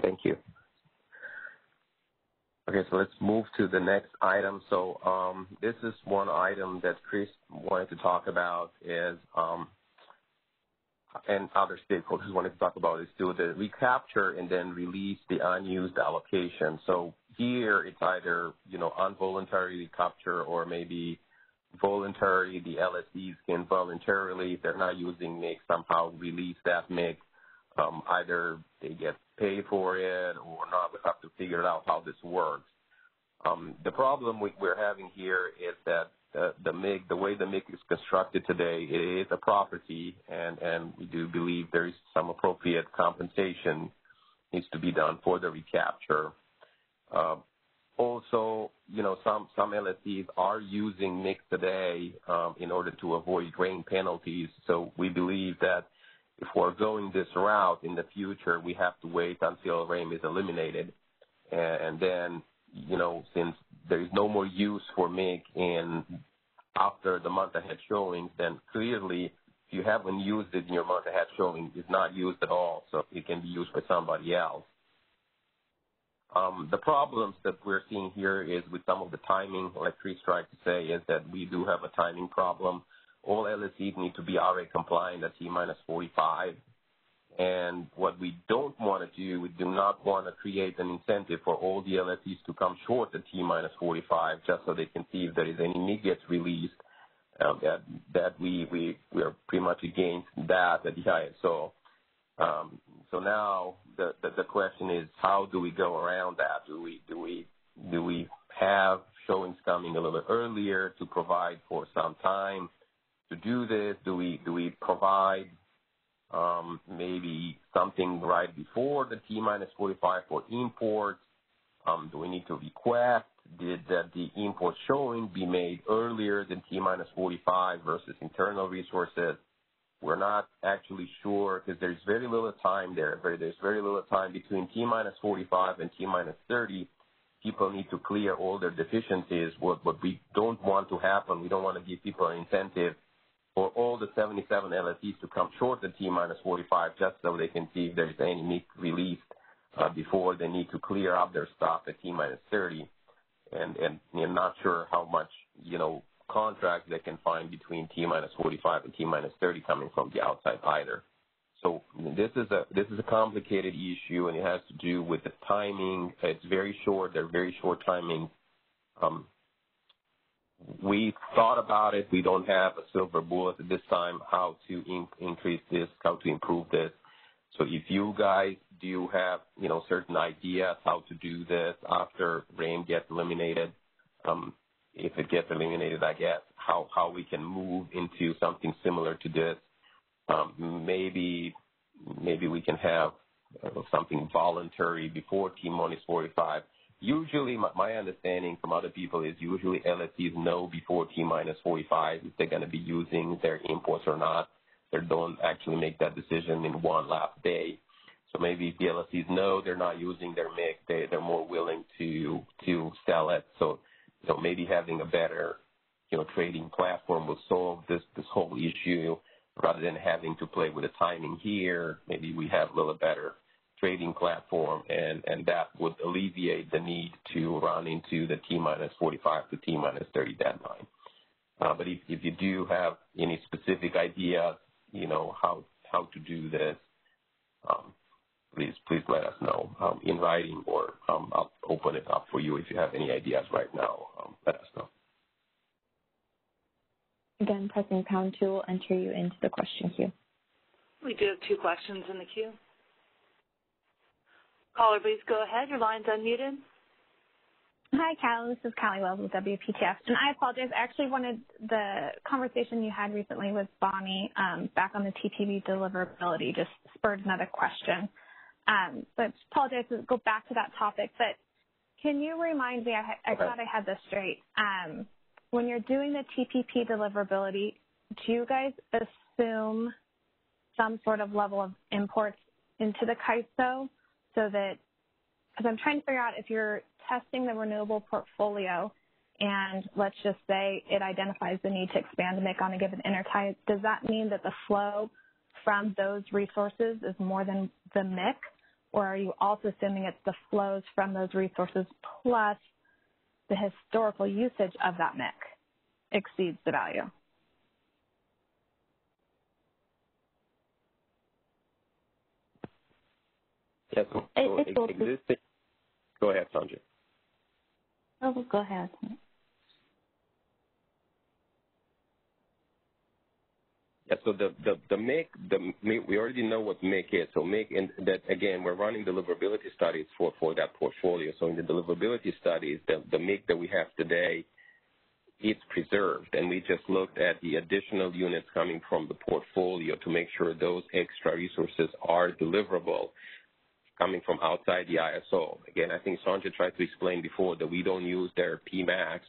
Thank you. Okay, so let's move to the next item. So this is one item that Chris wanted to talk about is, and other stakeholders wanted to talk about, is do the recapture and then release the unused allocation. So here it's either, involuntary recapture or maybe voluntary. The LSEs can voluntarily, if they're not using MIC, somehow release that MIC. Either they get paid for it or not. We have to figure out how this works. The problem we're having here is that the way the MIC is constructed today, it is a property, and we do believe there is some appropriate compensation needs to be done for the recapture. Also, some LSEs are using MIC today in order to avoid grain penalties. So we believe that if we're going this route in the future, we have to wait until RAIN is eliminated. And then, since there is no more use for MIC after the month ahead showing, then clearly if you haven't used it in your month ahead showing, it's not used at all. So it can be used by somebody else. The problems that we're seeing here is with some of the timing, like Chris tried to say, is that we do have a timing problem. All LSEs need to be RA compliant at T-45. And what we don't want to do, we do not want to create an incentive for all the LSEs to come short at T-45 just so they can see if there is any MIG gets released. We are pretty much against that at the ISO. So now the question is, how do we go around that? Do we have showings coming a little bit earlier to provide for some time to do this? Do we provide maybe something right before the T-45 for imports? Do we need to request that the import showing be made earlier than T-45 versus internal resources? We're not actually sure because there's very little time there. There's very little time between T-45 and T-30. People need to clear all their deficiencies. What we don't want to happen, we don't want to give people an incentive for all the 77 LSEs to come short at T-45 just so they can see if there's any MIC released before they need to clear up their stuff at T-30. And I'm not sure how much, contract they can find between T-45 and T-30 coming from the outside either. So this is a complicated issue, and it has to do with the timing. It's very short. They're very short timing. We thought about it. We don't have a silver bullet at this time how to increase this, how to improve this. So if you guys do have, certain ideas how to do this after RAIN gets eliminated, if it gets eliminated, I guess, how we can move into something similar to this. Maybe we can have something voluntary before T-45. Usually, my understanding from other people is usually LSEs know before T-45 if they're going to be using their imports or not. They don't actually make that decision in one last day. So maybe if the LSEs know they're not using their MIC, they're more willing to sell it. So maybe having a better trading platform will solve this whole issue rather than having to play with the timing here. Maybe we have a little better trading platform, and that would alleviate the need to run into the T-45 to T-30 deadline. But if you do have any specific ideas, how to do this, please let us know in writing, or I'll open it up for you if you have any ideas right now. Let us know. Again, pressing pound 2 will enter you into the question queue. We do have 2 questions in the queue. Caller, please go ahead. Your line's unmuted. Hi, Cal. This is Callie Wells with WPTF. And I apologize. I actually wanted the conversation you had recently with Bonnie back on the TPP deliverability just spurred another question. But apologize to go back to that topic. But can you remind me, I thought I had this straight. When you're doing the TPP deliverability, do you guys assume some sort of level of imports into the CAISO so that, because I'm trying to figure out if you're testing the renewable portfolio and let's just say it identifies the need to expand the MIC on a given intertie, does that mean that the flow from those resources is more than the MIC, or are you also assuming it's the flows from those resources plus the historical usage of that MIC exceeds the value? Yes, existing. Go ahead, Sanjay. Oh, go ahead. Yeah, so the MIC, we already know what MIC is. So MIC, that again, we're running deliverability studies for that portfolio. So in the deliverability studies, the MIC that we have today, it's preserved, and we just looked at the additional units coming from the portfolio to make sure those extra resources are deliverable coming from outside the ISO. Again, I think Sanjay tried to explain before that we don't use their PMAX.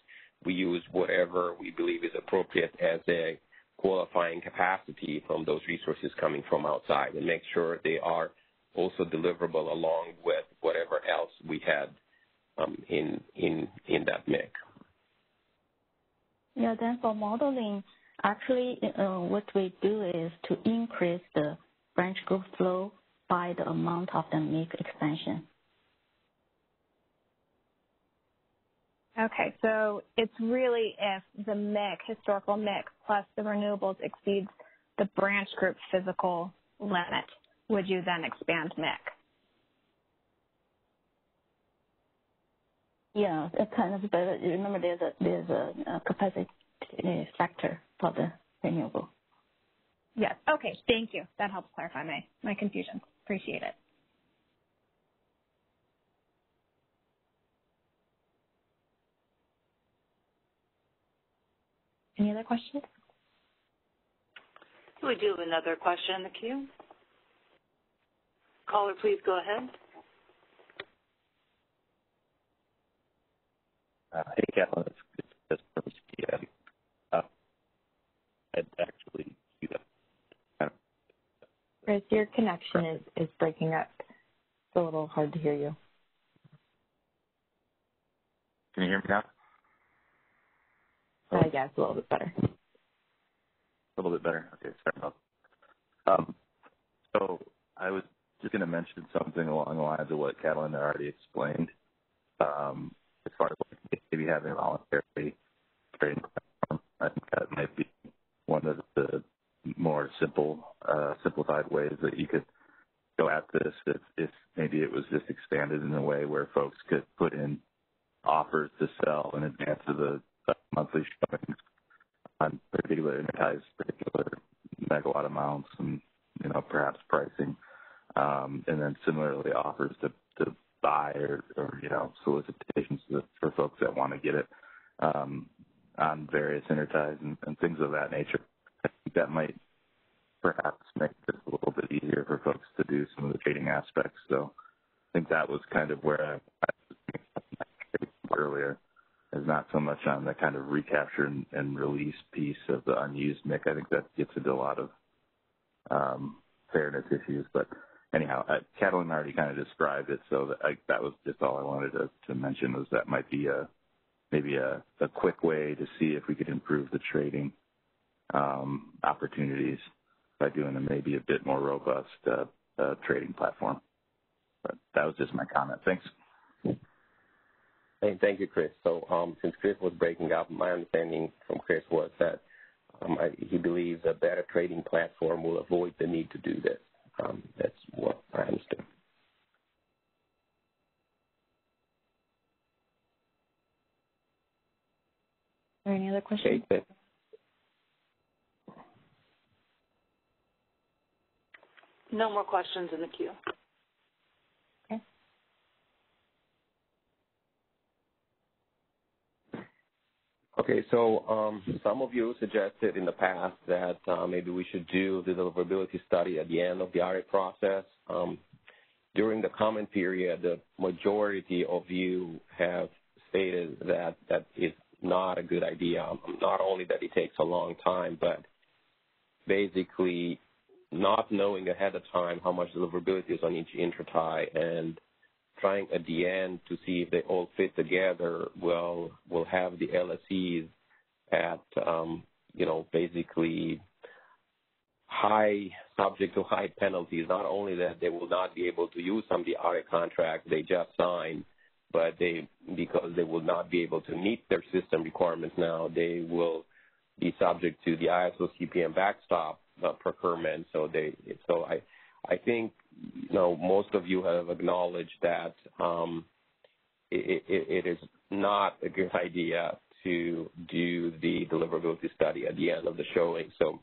We use whatever we believe is appropriate as a qualifying capacity from those resources coming from outside, and make sure they are also deliverable along with whatever else we had in that MIC. Yeah, then for modeling, actually what we do is to increase the branch group flow by the amount of the MIC expansion. Okay, so it's really if the MIC, historical MIC, plus the renewables exceeds the branch group physical limit, would you then expand MIC? Yeah, it kind of, but remember there's a capacity factor for the renewable. Yes, okay, thank you. That helps clarify my confusion. Appreciate it. Any other questions? We do have another question in the queue. Caller, please go ahead. Hey, Kathleen, it's from CTA. I'd actually do that. Chris, your connection is breaking up. It's a little hard to hear you. Can you hear me now? Yeah, it's a little bit better. A little bit better. Okay, sorry about. So I was just going to mention something along the lines of what Catalin already explained, as far as maybe having a voluntary trading platform. I think that might be one of the more simplified ways that you could go at this. If maybe it was just expanded in a way where folks could put in offers to sell in advance of the monthly showings on particular megawatt amounts and, perhaps pricing, and then similarly offers to buy or solicitations for folks that want to get it on various interties and things of that nature. I think that might perhaps make this a little bit easier for folks to do some of the trading aspects. So I think that was kind of where I was thinking earlier, is not so much on the kind of recapture and release piece of the unused MIC. I think that gets into a lot of fairness issues. But anyhow, Catalin already kind of described it, so that was just all I wanted to mention, was that might be maybe a quick way to see if we could improve the trading opportunities by doing maybe a bit more robust trading platform. But that was just my comment. Thanks. Hey, thank you, Chris. So since Chris was breaking up, my understanding from Chris was that he believes a better trading platform will avoid the need to do this. That's what I understood. Are there any other questions? Okay. No more questions in the queue. Okay, so some of you suggested in the past that maybe we should do the deliverability study at the end of the audit process. During the comment period, the majority of you have stated that that is not a good idea. Not only that it takes a long time, but basically not knowing ahead of time how much deliverability is on each intertie and trying at the end to see if they all fit together will have the LSEs at, basically subject to high penalties. Not only that they will not be able to use some of the audit contracts they just signed, but because they will not be able to meet their system requirements now, they will be subject to the ISO CPM backstop procurement. So I think, most of you have acknowledged that it is not a good idea to do the deliverability study at the end of the showing. So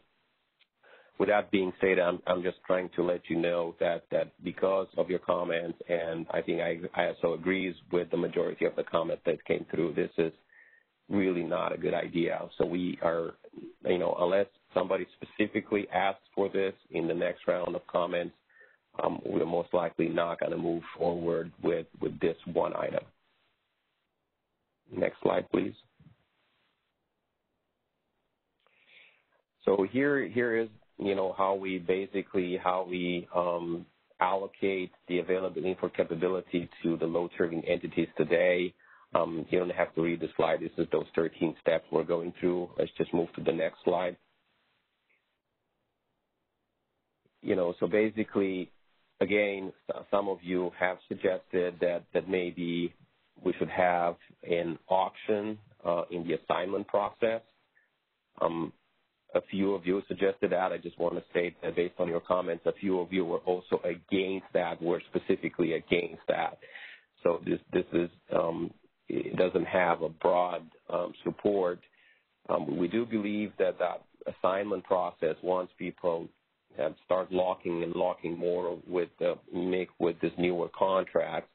with that being said, I'm just trying to let you know that because of your comments, and I think ISO agrees with the majority of the comments that came through, this is really not a good idea. So we are, unless somebody specifically asks for this in the next round of comments, we're most likely not going to move forward with this one item. Next slide, please. So here is, how we allocate the available import capability to the load serving entities today. You don't have to read the slide. This is those 13 steps we're going through. Let's just move to the next slide. So basically, again, some of you have suggested that maybe we should have an auction in the assignment process. A few of you suggested that. I just want to state that based on your comments, a few of you were also against that. We're specifically against that. So this is it doesn't have a broad support. We do believe that assignment process, once people start locking more with MIC with this newer contract,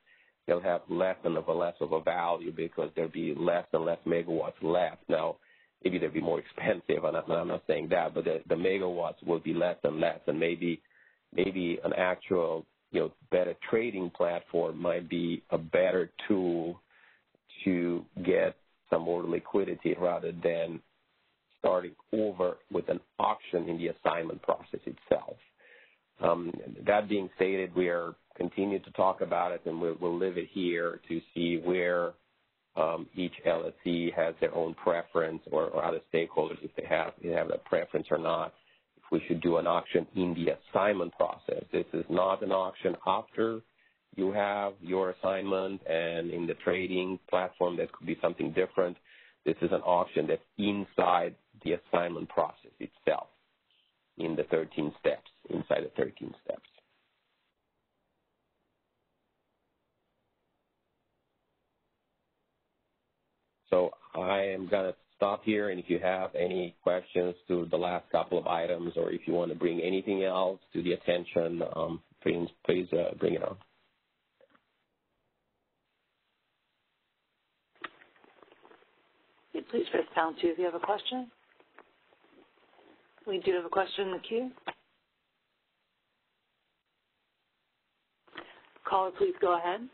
they'll have less of a value because there'll be less and less megawatts left. Now, maybe they'll be more expensive, and I'm not saying that, but the megawatts will be less and less, and maybe an actual, better trading platform might be a better tool to get some more liquidity rather than starting over with an auction in the assignment process itself. That being stated, we are continuing to talk about it, and we'll leave it here to see where each LSC has their own preference, or other stakeholders, if they have that preference or not, if we should do an auction in the assignment process. This is not an auction after you have your assignment, and in the trading platform that could be something different. This is an auction that's inside the assignment process itself, in the 13 steps, inside the 13 steps. So I am going to stop here, and if you have any questions to the last couple of items, or if you want to bring anything else to the attention, please bring it on. Please press pound 2 if you have a question. We do have a question in the queue. Caller, please go ahead.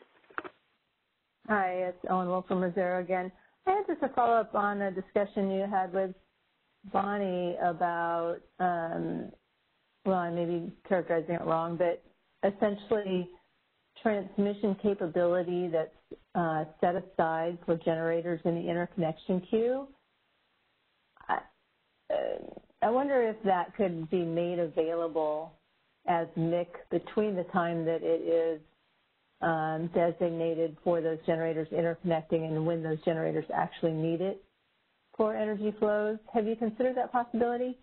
Hi, it's Ellen Wolf from Rosero again. I had just a follow-up on a discussion you had with Bonnie about, I may be characterizing it wrong, but essentially transmission capability that's set aside for generators in the interconnection queue. I wonder if that could be made available as MIC between the time that it is designated for those generators interconnecting and when those generators actually need it for energy flows. Have you considered that possibility?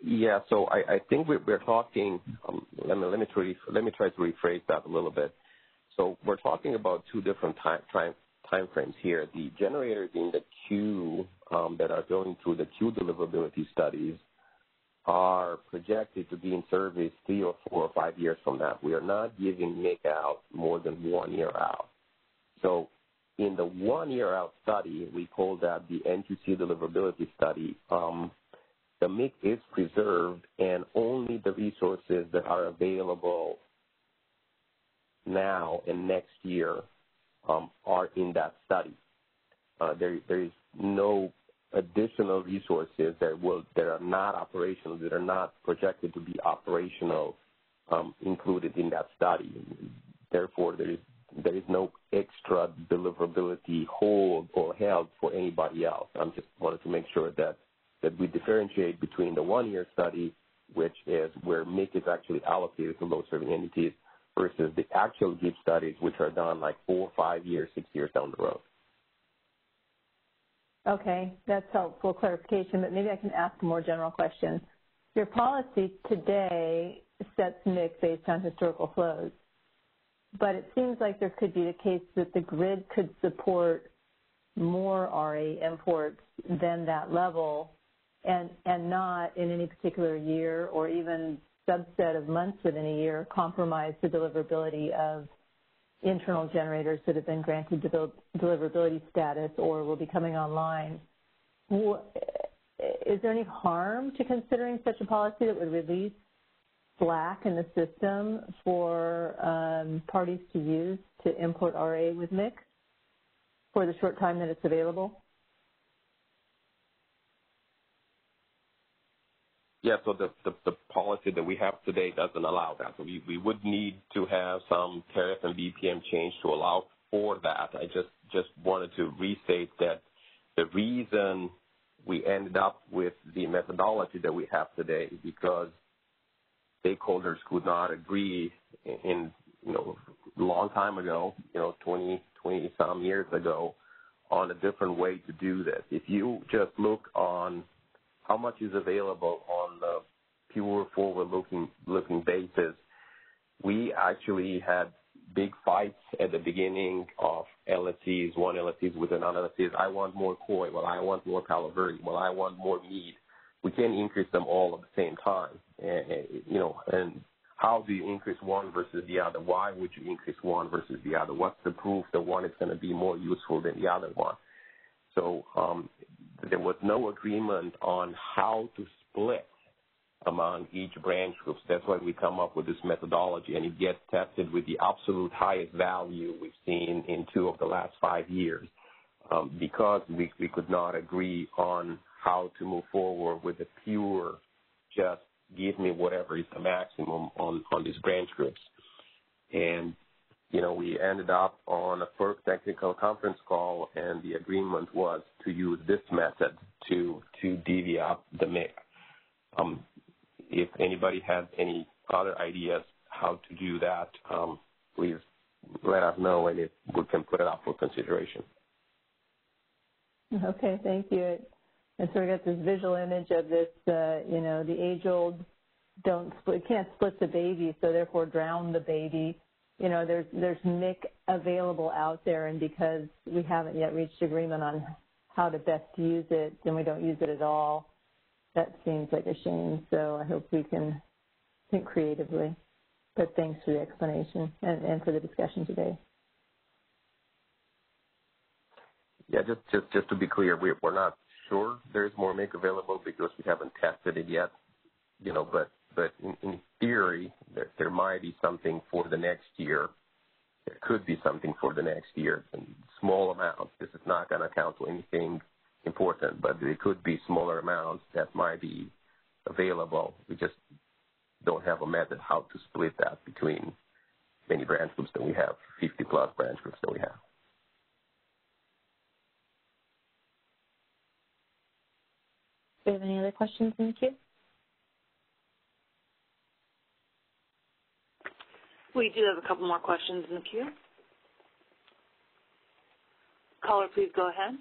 Yeah, so I think we're talking, let me try to rephrase that a little bit. So we're talking about two different time frames here. The generators in the queue that are going through the queue deliverability studies are projected to be in service 3 or 4 or 5 years from now. We are not giving MIC out more than 1 year out. So in the 1 year out study, we call that the NQC deliverability study. The MIC is preserved, and only the resources that are available now and next year are in that study. There is no additional resources that are not operational, that are not projected to be operational, included in that study. Therefore, there is no extra deliverability hold or held for anybody else. I just wanted to make sure that we differentiate between the 1 year study, which is where MIC is actually allocated to load serving entities, versus the actual GIP studies, which are done like 4, 5 years, 6 years down the road. Okay, that's helpful clarification, but maybe I can ask a more general question. Your policy today sets MIC based on historical flows, but it seems like there could be the case that the grid could support more RA imports than that level and not in any particular year or even subset of months within a year compromise the deliverability of internal generators that have been granted deliverability status or will be coming online. Is there any harm to considering such a policy that would release slack in the system for parties to use to import RA with MIC for the short time that it's available? Yeah, so the policy that we have today doesn't allow that. So we would need to have some tariff and BPM change to allow for that. I just wanted to restate that the reason we ended up with the methodology that we have today is because stakeholders could not agree in a long time ago, 20 some years ago, on a different way to do this. If you just look on how much is available on the pure forward-looking basis, we actually had big fights at the beginning of LSCs, one LSCs with another LSCs. I want more koi. Well, I want more palo verde. Well, I want more meat. We can't increase them all at the same time. And how do you increase one versus the other? Why would you increase one versus the other? What's the proof that one is going to be more useful than the other one? So there was no agreement on how to split among each branch groups. That's why we come up with this methodology, and it gets tested with the absolute highest value we've seen in 2 of the last 5 years, because we could not agree on how to move forward with the pure just give me whatever is the maximum on these branch groups. And we ended up on a FERC technical conference call, and the agreement was to use this method to divvy up the MIC. If anybody has any other ideas how to do that, please let us know, and we can put it up for consideration. Okay, thank you. And so we got this visual image of this, the age-old can't split the baby, so therefore drown the baby. There's MIC available out there, and because we haven't yet reached agreement on how to best use it, and we don't use it at all, that seems like a shame. So I hope we can think creatively. But thanks for the explanation and for the discussion today. Yeah, just to be clear, we're not sure there's more MIC available because we haven't tested it yet. But in theory, there might be something for the next year. There could be something for the next year in small amounts. This is not going to count to anything important, but there could be smaller amounts that might be available. We just don't have a method how to split that between many branch groups that we have, 50-plus branch groups that we have. Do you have any other questions in the queue? We do have a couple more questions in the queue. Caller, please go ahead.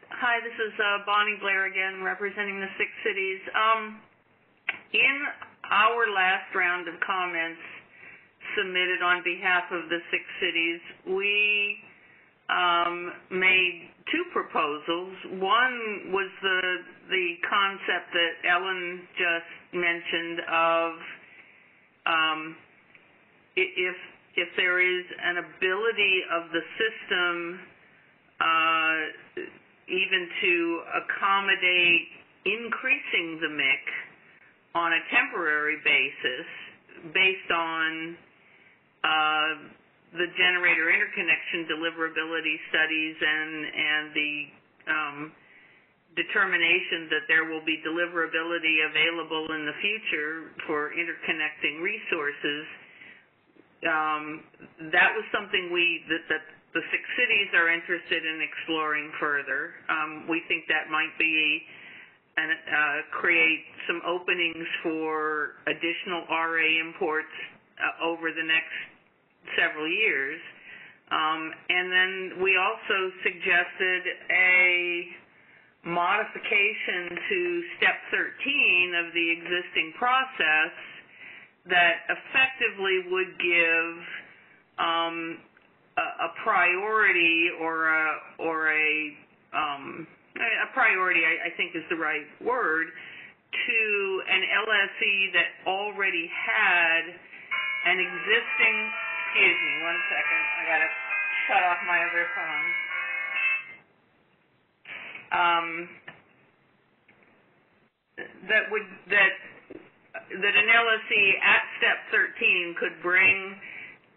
Hi, this is Bonnie Blair again, representing the 6 cities. In our last round of comments submitted on behalf of the 6 cities, we made 2 proposals. One was the concept that Ellen just mentioned of if there is an ability of the system even to accommodate increasing the MIC on a temporary basis based on the generator interconnection deliverability studies and the determination that there will be deliverability available in the future for interconnecting resources. That was something that the 6 cities are interested in exploring further. We think that might be create some openings for additional RA imports over the next several years. And then we also suggested a modification to step 13 of the existing process that effectively would give a priority or a a priority, I think is the right word, to an LSE that already had an existing, excuse me, one second, I got to shut off my other phone. That an LSE at step 13 could bring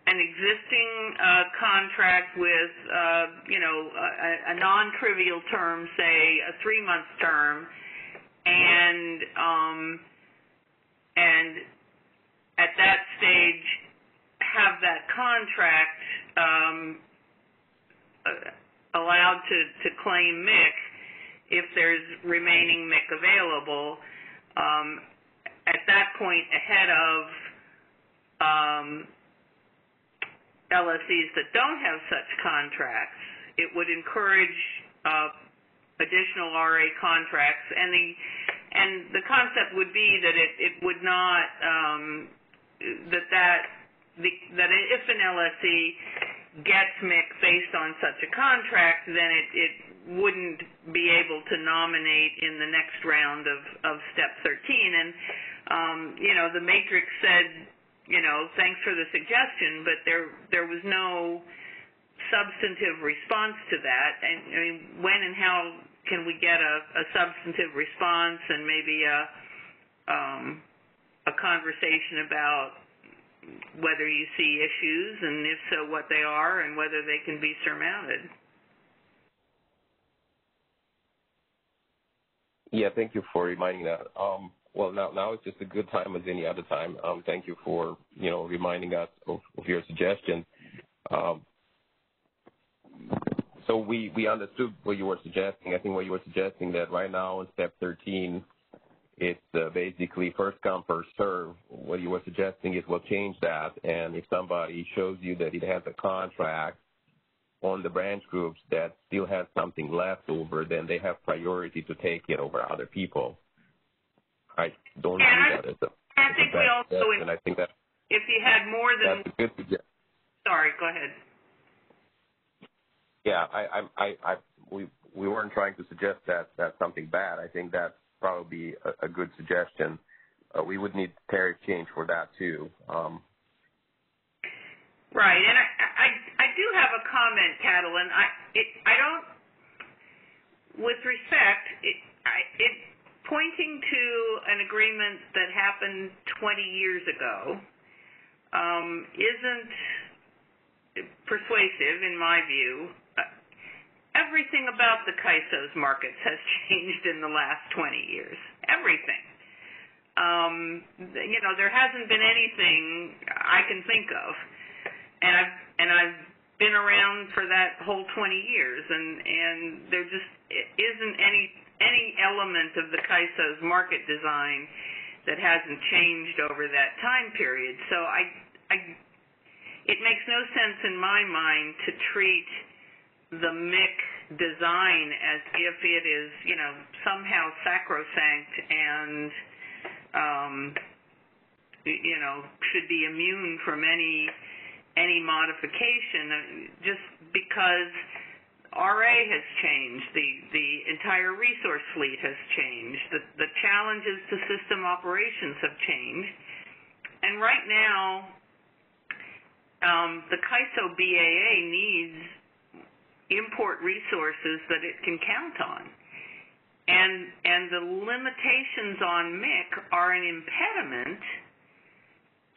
an existing contract with, a non-trivial term, say a 3-month term, and at that stage have that contract allowed to claim MIC if there's remaining MIC available. At that point, ahead of LSEs that don't have such contracts, it would encourage additional RA contracts, and the concept would be that it would not that if an LSE gets MIC based on such a contract, then it wouldn't be able to nominate in the next round of step 13. And the matrix said, thanks for the suggestion, but there was no substantive response to that. And I mean, when and how can we get a substantive response and maybe a conversation about whether you see issues, and if so, what they are, and whether they can be surmounted? Yeah, thank you for reminding that. Well, now it's just a good time as any other time. Thank you for, reminding us of your suggestion. So we understood what you were suggesting. I think what you were suggesting that right now in step 13, it's basically first come, first serve. What you were suggesting is we'll change that, and if somebody shows you that it has a contract on the branch groups that still has something left over, then they have priority to take it over other people. I don't see that as a I think we also, and I think that if you had more than, that's a good suggestion. Sorry, go ahead. Yeah, we weren't trying to suggest that that's something bad. I think that's probably a good suggestion. We would need tariff change for that too. Right, and I do have a comment, Catalin. I don't, with respect, pointing to an agreement that happened 20 years ago isn't persuasive in my view. Everything about the CAISO's markets has changed in the last 20 years. Everything. There hasn't been anything I can think of, and I've been around for that whole 20 years, and there just isn't any element of the CAISO's market design that hasn't changed over that time period. So it makes no sense in my mind to treat the MIC design as if it is, somehow sacrosanct and, should be immune from any modification, just because RA has changed, the entire resource fleet has changed, the challenges to system operations have changed, and right now the CAISO BAA needs import resources that it can count on. And the limitations on MIC are an impediment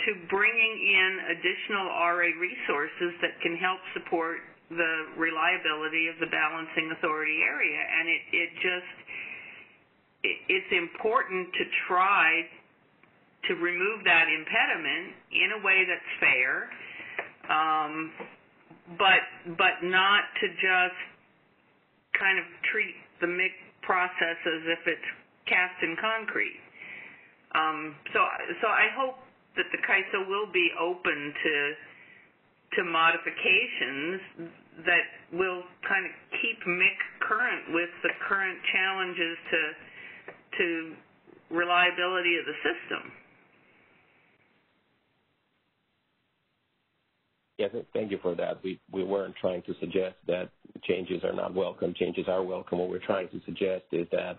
to bringing in additional RA resources that can help support the reliability of the balancing authority area. And it's important to try to remove that impediment in a way that's fair, but not to just kind of treat the MIC process as if it's cast in concrete. So I hope that the CAISO will be open to modifications that will kind of keep MIC current with the current challenges to reliability of the system. Yes, thank you for that. We weren't trying to suggest that changes are not welcome. Changes are welcome. What we're trying to suggest is that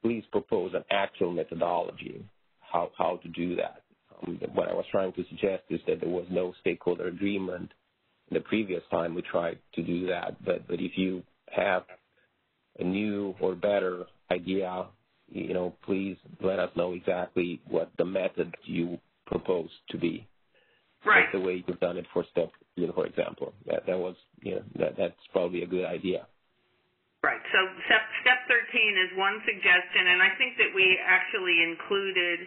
please propose an actual methodology, how to do that. What I was trying to suggest is that there was no stakeholder agreement the previous time we tried to do that. But if you have a new or better idea, please let us know exactly what the method you propose to be. Right. That's the way you've done it for step, for example. That was, that's probably a good idea. Right. So step 13 is one suggestion, and I think that we actually included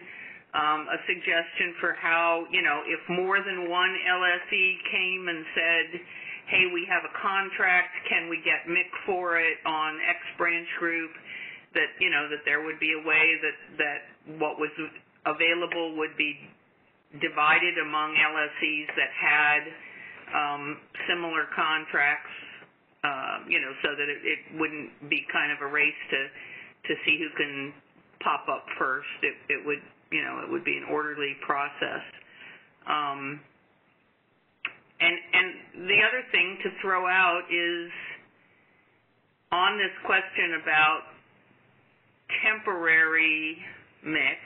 a suggestion for how, if more than one LSE came and said, hey, we have a contract, can we get MIC for it on X branch group, that, that there would be a way that what was available would be divided among LSEs that had similar contracts, so that it wouldn't be kind of a race to see who can pop up first. It would, it would be an orderly process. And the other thing to throw out is on this question about temporary MIC,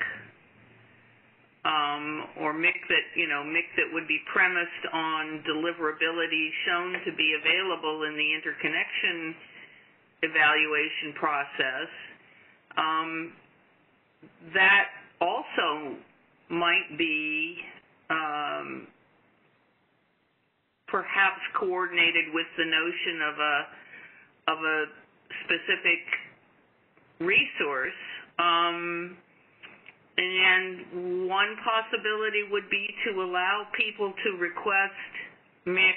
or MIC that would be premised on deliverability shown to be available in the interconnection evaluation process. That also might be perhaps coordinated with the notion of a specific resource. And one possibility would be to allow people to request MIC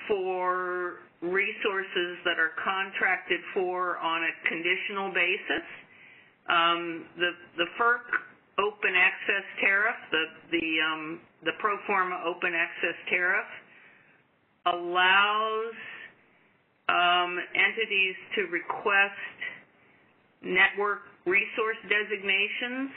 for resources that are contracted for on a conditional basis. The FERC open access tariff, the pro forma open access tariff, allows entities to request network resource designations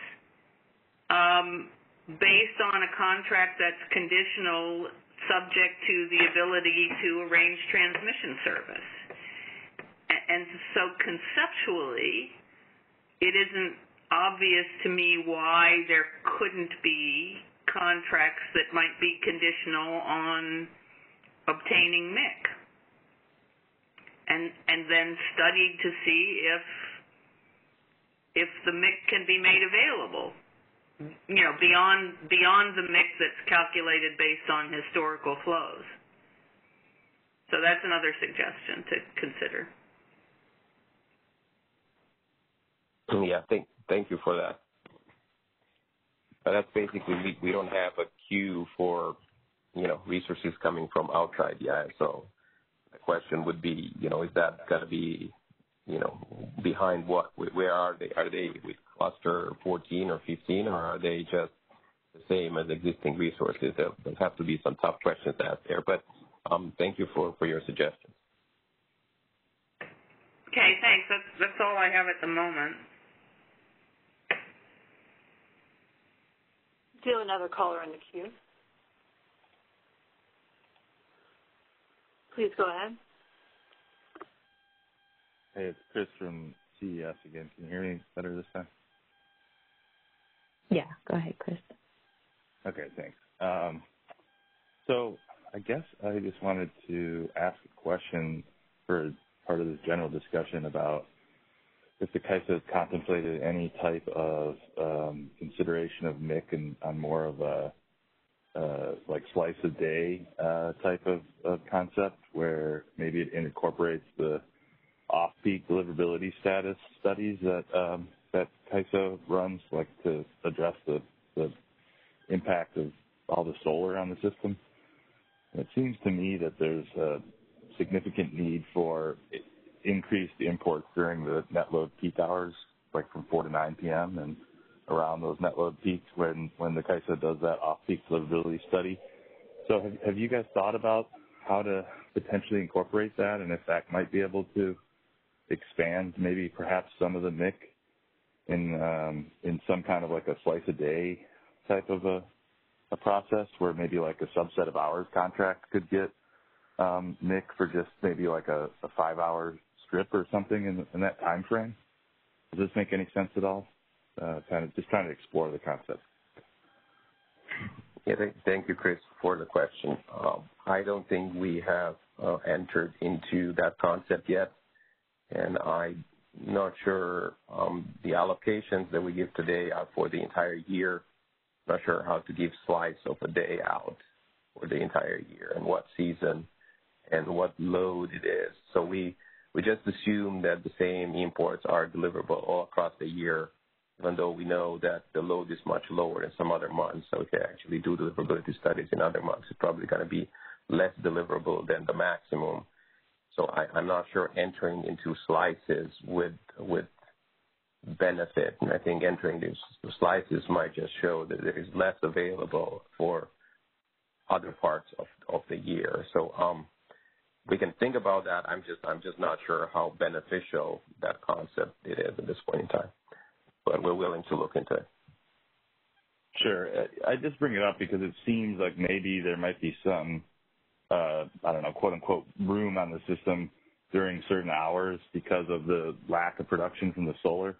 based on a contract that's conditional, subject to the ability to arrange transmission service. And so conceptually, it isn't obvious to me why there couldn't be contracts that might be conditional on obtaining MIC, and then studied to see if the MIC can be made available, beyond the MIC that's calculated based on historical flows. So that's another suggestion to consider. Yeah, thank you for that. That's basically, we don't have a queue for, resources coming from outside the ISO. The question would be, is that going to be, behind what? Where are they? Are they with cluster 14 or 15, or are they just the same as existing resources? There'll have to be some tough questions asked there, but thank you for your suggestions. Okay, thanks. That's all I have at the moment. Do you have another caller in the queue? Please go ahead. Hey, it's Chris from CES again. Can you hear me better this time? Yeah, go ahead, Chris. Okay, thanks. So I guess I just wanted to ask a question for part of this general discussion about if the CAISO has contemplated any type of consideration of MIC on more of a like slice a day type of concept, where maybe it incorporates the off-peak deliverability status studies that CAISO runs, like to address the impact of all the solar on the system. And it seems to me that there's a significant need for increased imports during the net load peak hours, like from 4 to 9 p.m. and around those net load peaks when the CAISO does that off-peak deliverability study. So have you guys thought about how to potentially incorporate that, and if that might be able to expand maybe perhaps some of the MIC in some kind of like a slice a day type of a a process where maybe like a subset of hours contract could get NIC for just maybe like a 5-hour strip or something in that time frame? Does this make any sense at all? Kind of just trying to explore the concept. Yeah, thank you, Chris, for the question. I don't think we have entered into that concept yet, and I'm not sure the allocations that we give today are for the entire year. Not sure how to give slice of a day out for the entire year and what season and what load it is. So we just assume that the same imports are deliverable all across the year, even though we know that the load is much lower in some other months. So if you actually do deliverability studies in other months, it's probably going to be less deliverable than the maximum. So I'm not sure entering into slices with benefit. And I think entering these slices might just show that there is less available for other parts of the year. So we can think about that. I'm just not sure how beneficial that concept it is at this point in time. But we're willing to look into it. Sure. I just bring it up because it seems like maybe there might be some, I don't know, quote unquote, room on the system during certain hours because of the lack of production from the solar.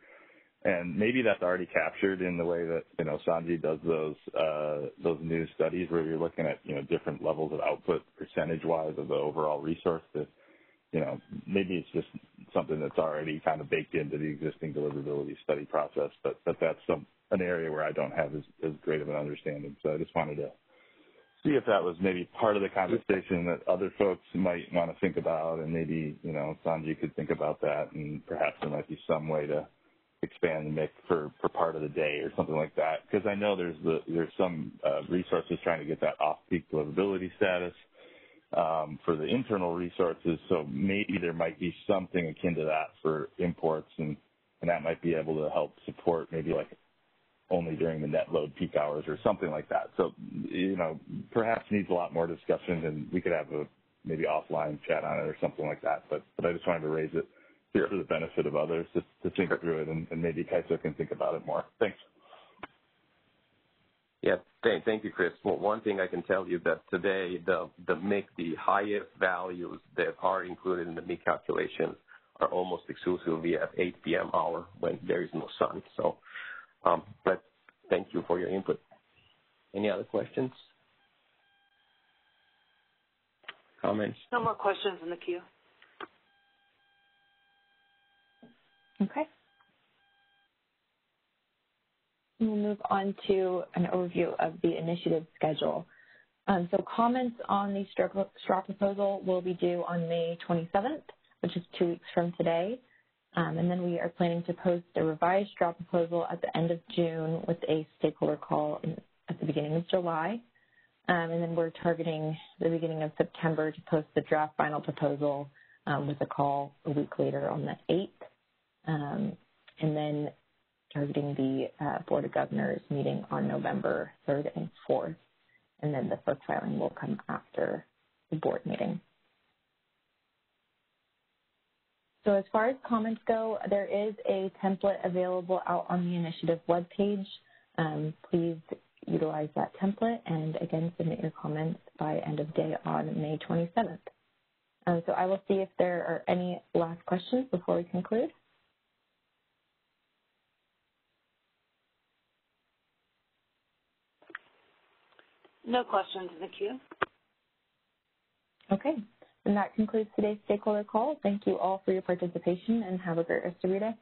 And maybe that's already captured in the way that, Sanji does those new studies where you're looking at, different levels of output percentage-wise of the overall resource that, maybe it's just something that's already kind of baked into the existing deliverability study process, but that's an area where I don't have as great of an understanding. So I just wanted to see if that was maybe part of the conversation that other folks might want to think about, and maybe, Sanji could think about that, and perhaps there might be some way to expand the mix for part of the day or something like that. Because I know there's some resources trying to get that off-peak deliverability status for the internal resources. So maybe there might be something akin to that for imports, and that might be able to help support maybe like only during the net load peak hours or something like that. So, perhaps needs a lot more discussion, and we could have a maybe offline chat on it or something like that. But I just wanted to raise it here for the benefit of others to think through it, and maybe Kaisa can think about it more. Thanks. Yeah, thank you, Chris. Well, one thing I can tell you that today the highest values that are included in the MIC calculation are almost exclusively at 8 p.m. hour when there is no sun. So, but thank you for your input. Any other questions? Comments? No more questions in the queue. Okay. We'll move on to an overview of the initiative schedule. So comments on the straw proposal will be due on May 27th, which is 2 weeks from today. And then we are planning to post a revised straw proposal at the end of June with a stakeholder call at the beginning of July. And then we're targeting the beginning of September to post the draft final proposal with a call a week later on the 8th. And then targeting the Board of Governors meeting on November 3rd and 4th. And then the FERC filing will come after the board meeting. So as far as comments go, there is a template available out on the initiative webpage. Please utilize that template and, again, submit your comments by end of day on May 27th. So I will see if there are any last questions before we conclude. No questions in the queue. Okay. And that concludes today's stakeholder call. Thank you all for your participation, and have a great rest of your day.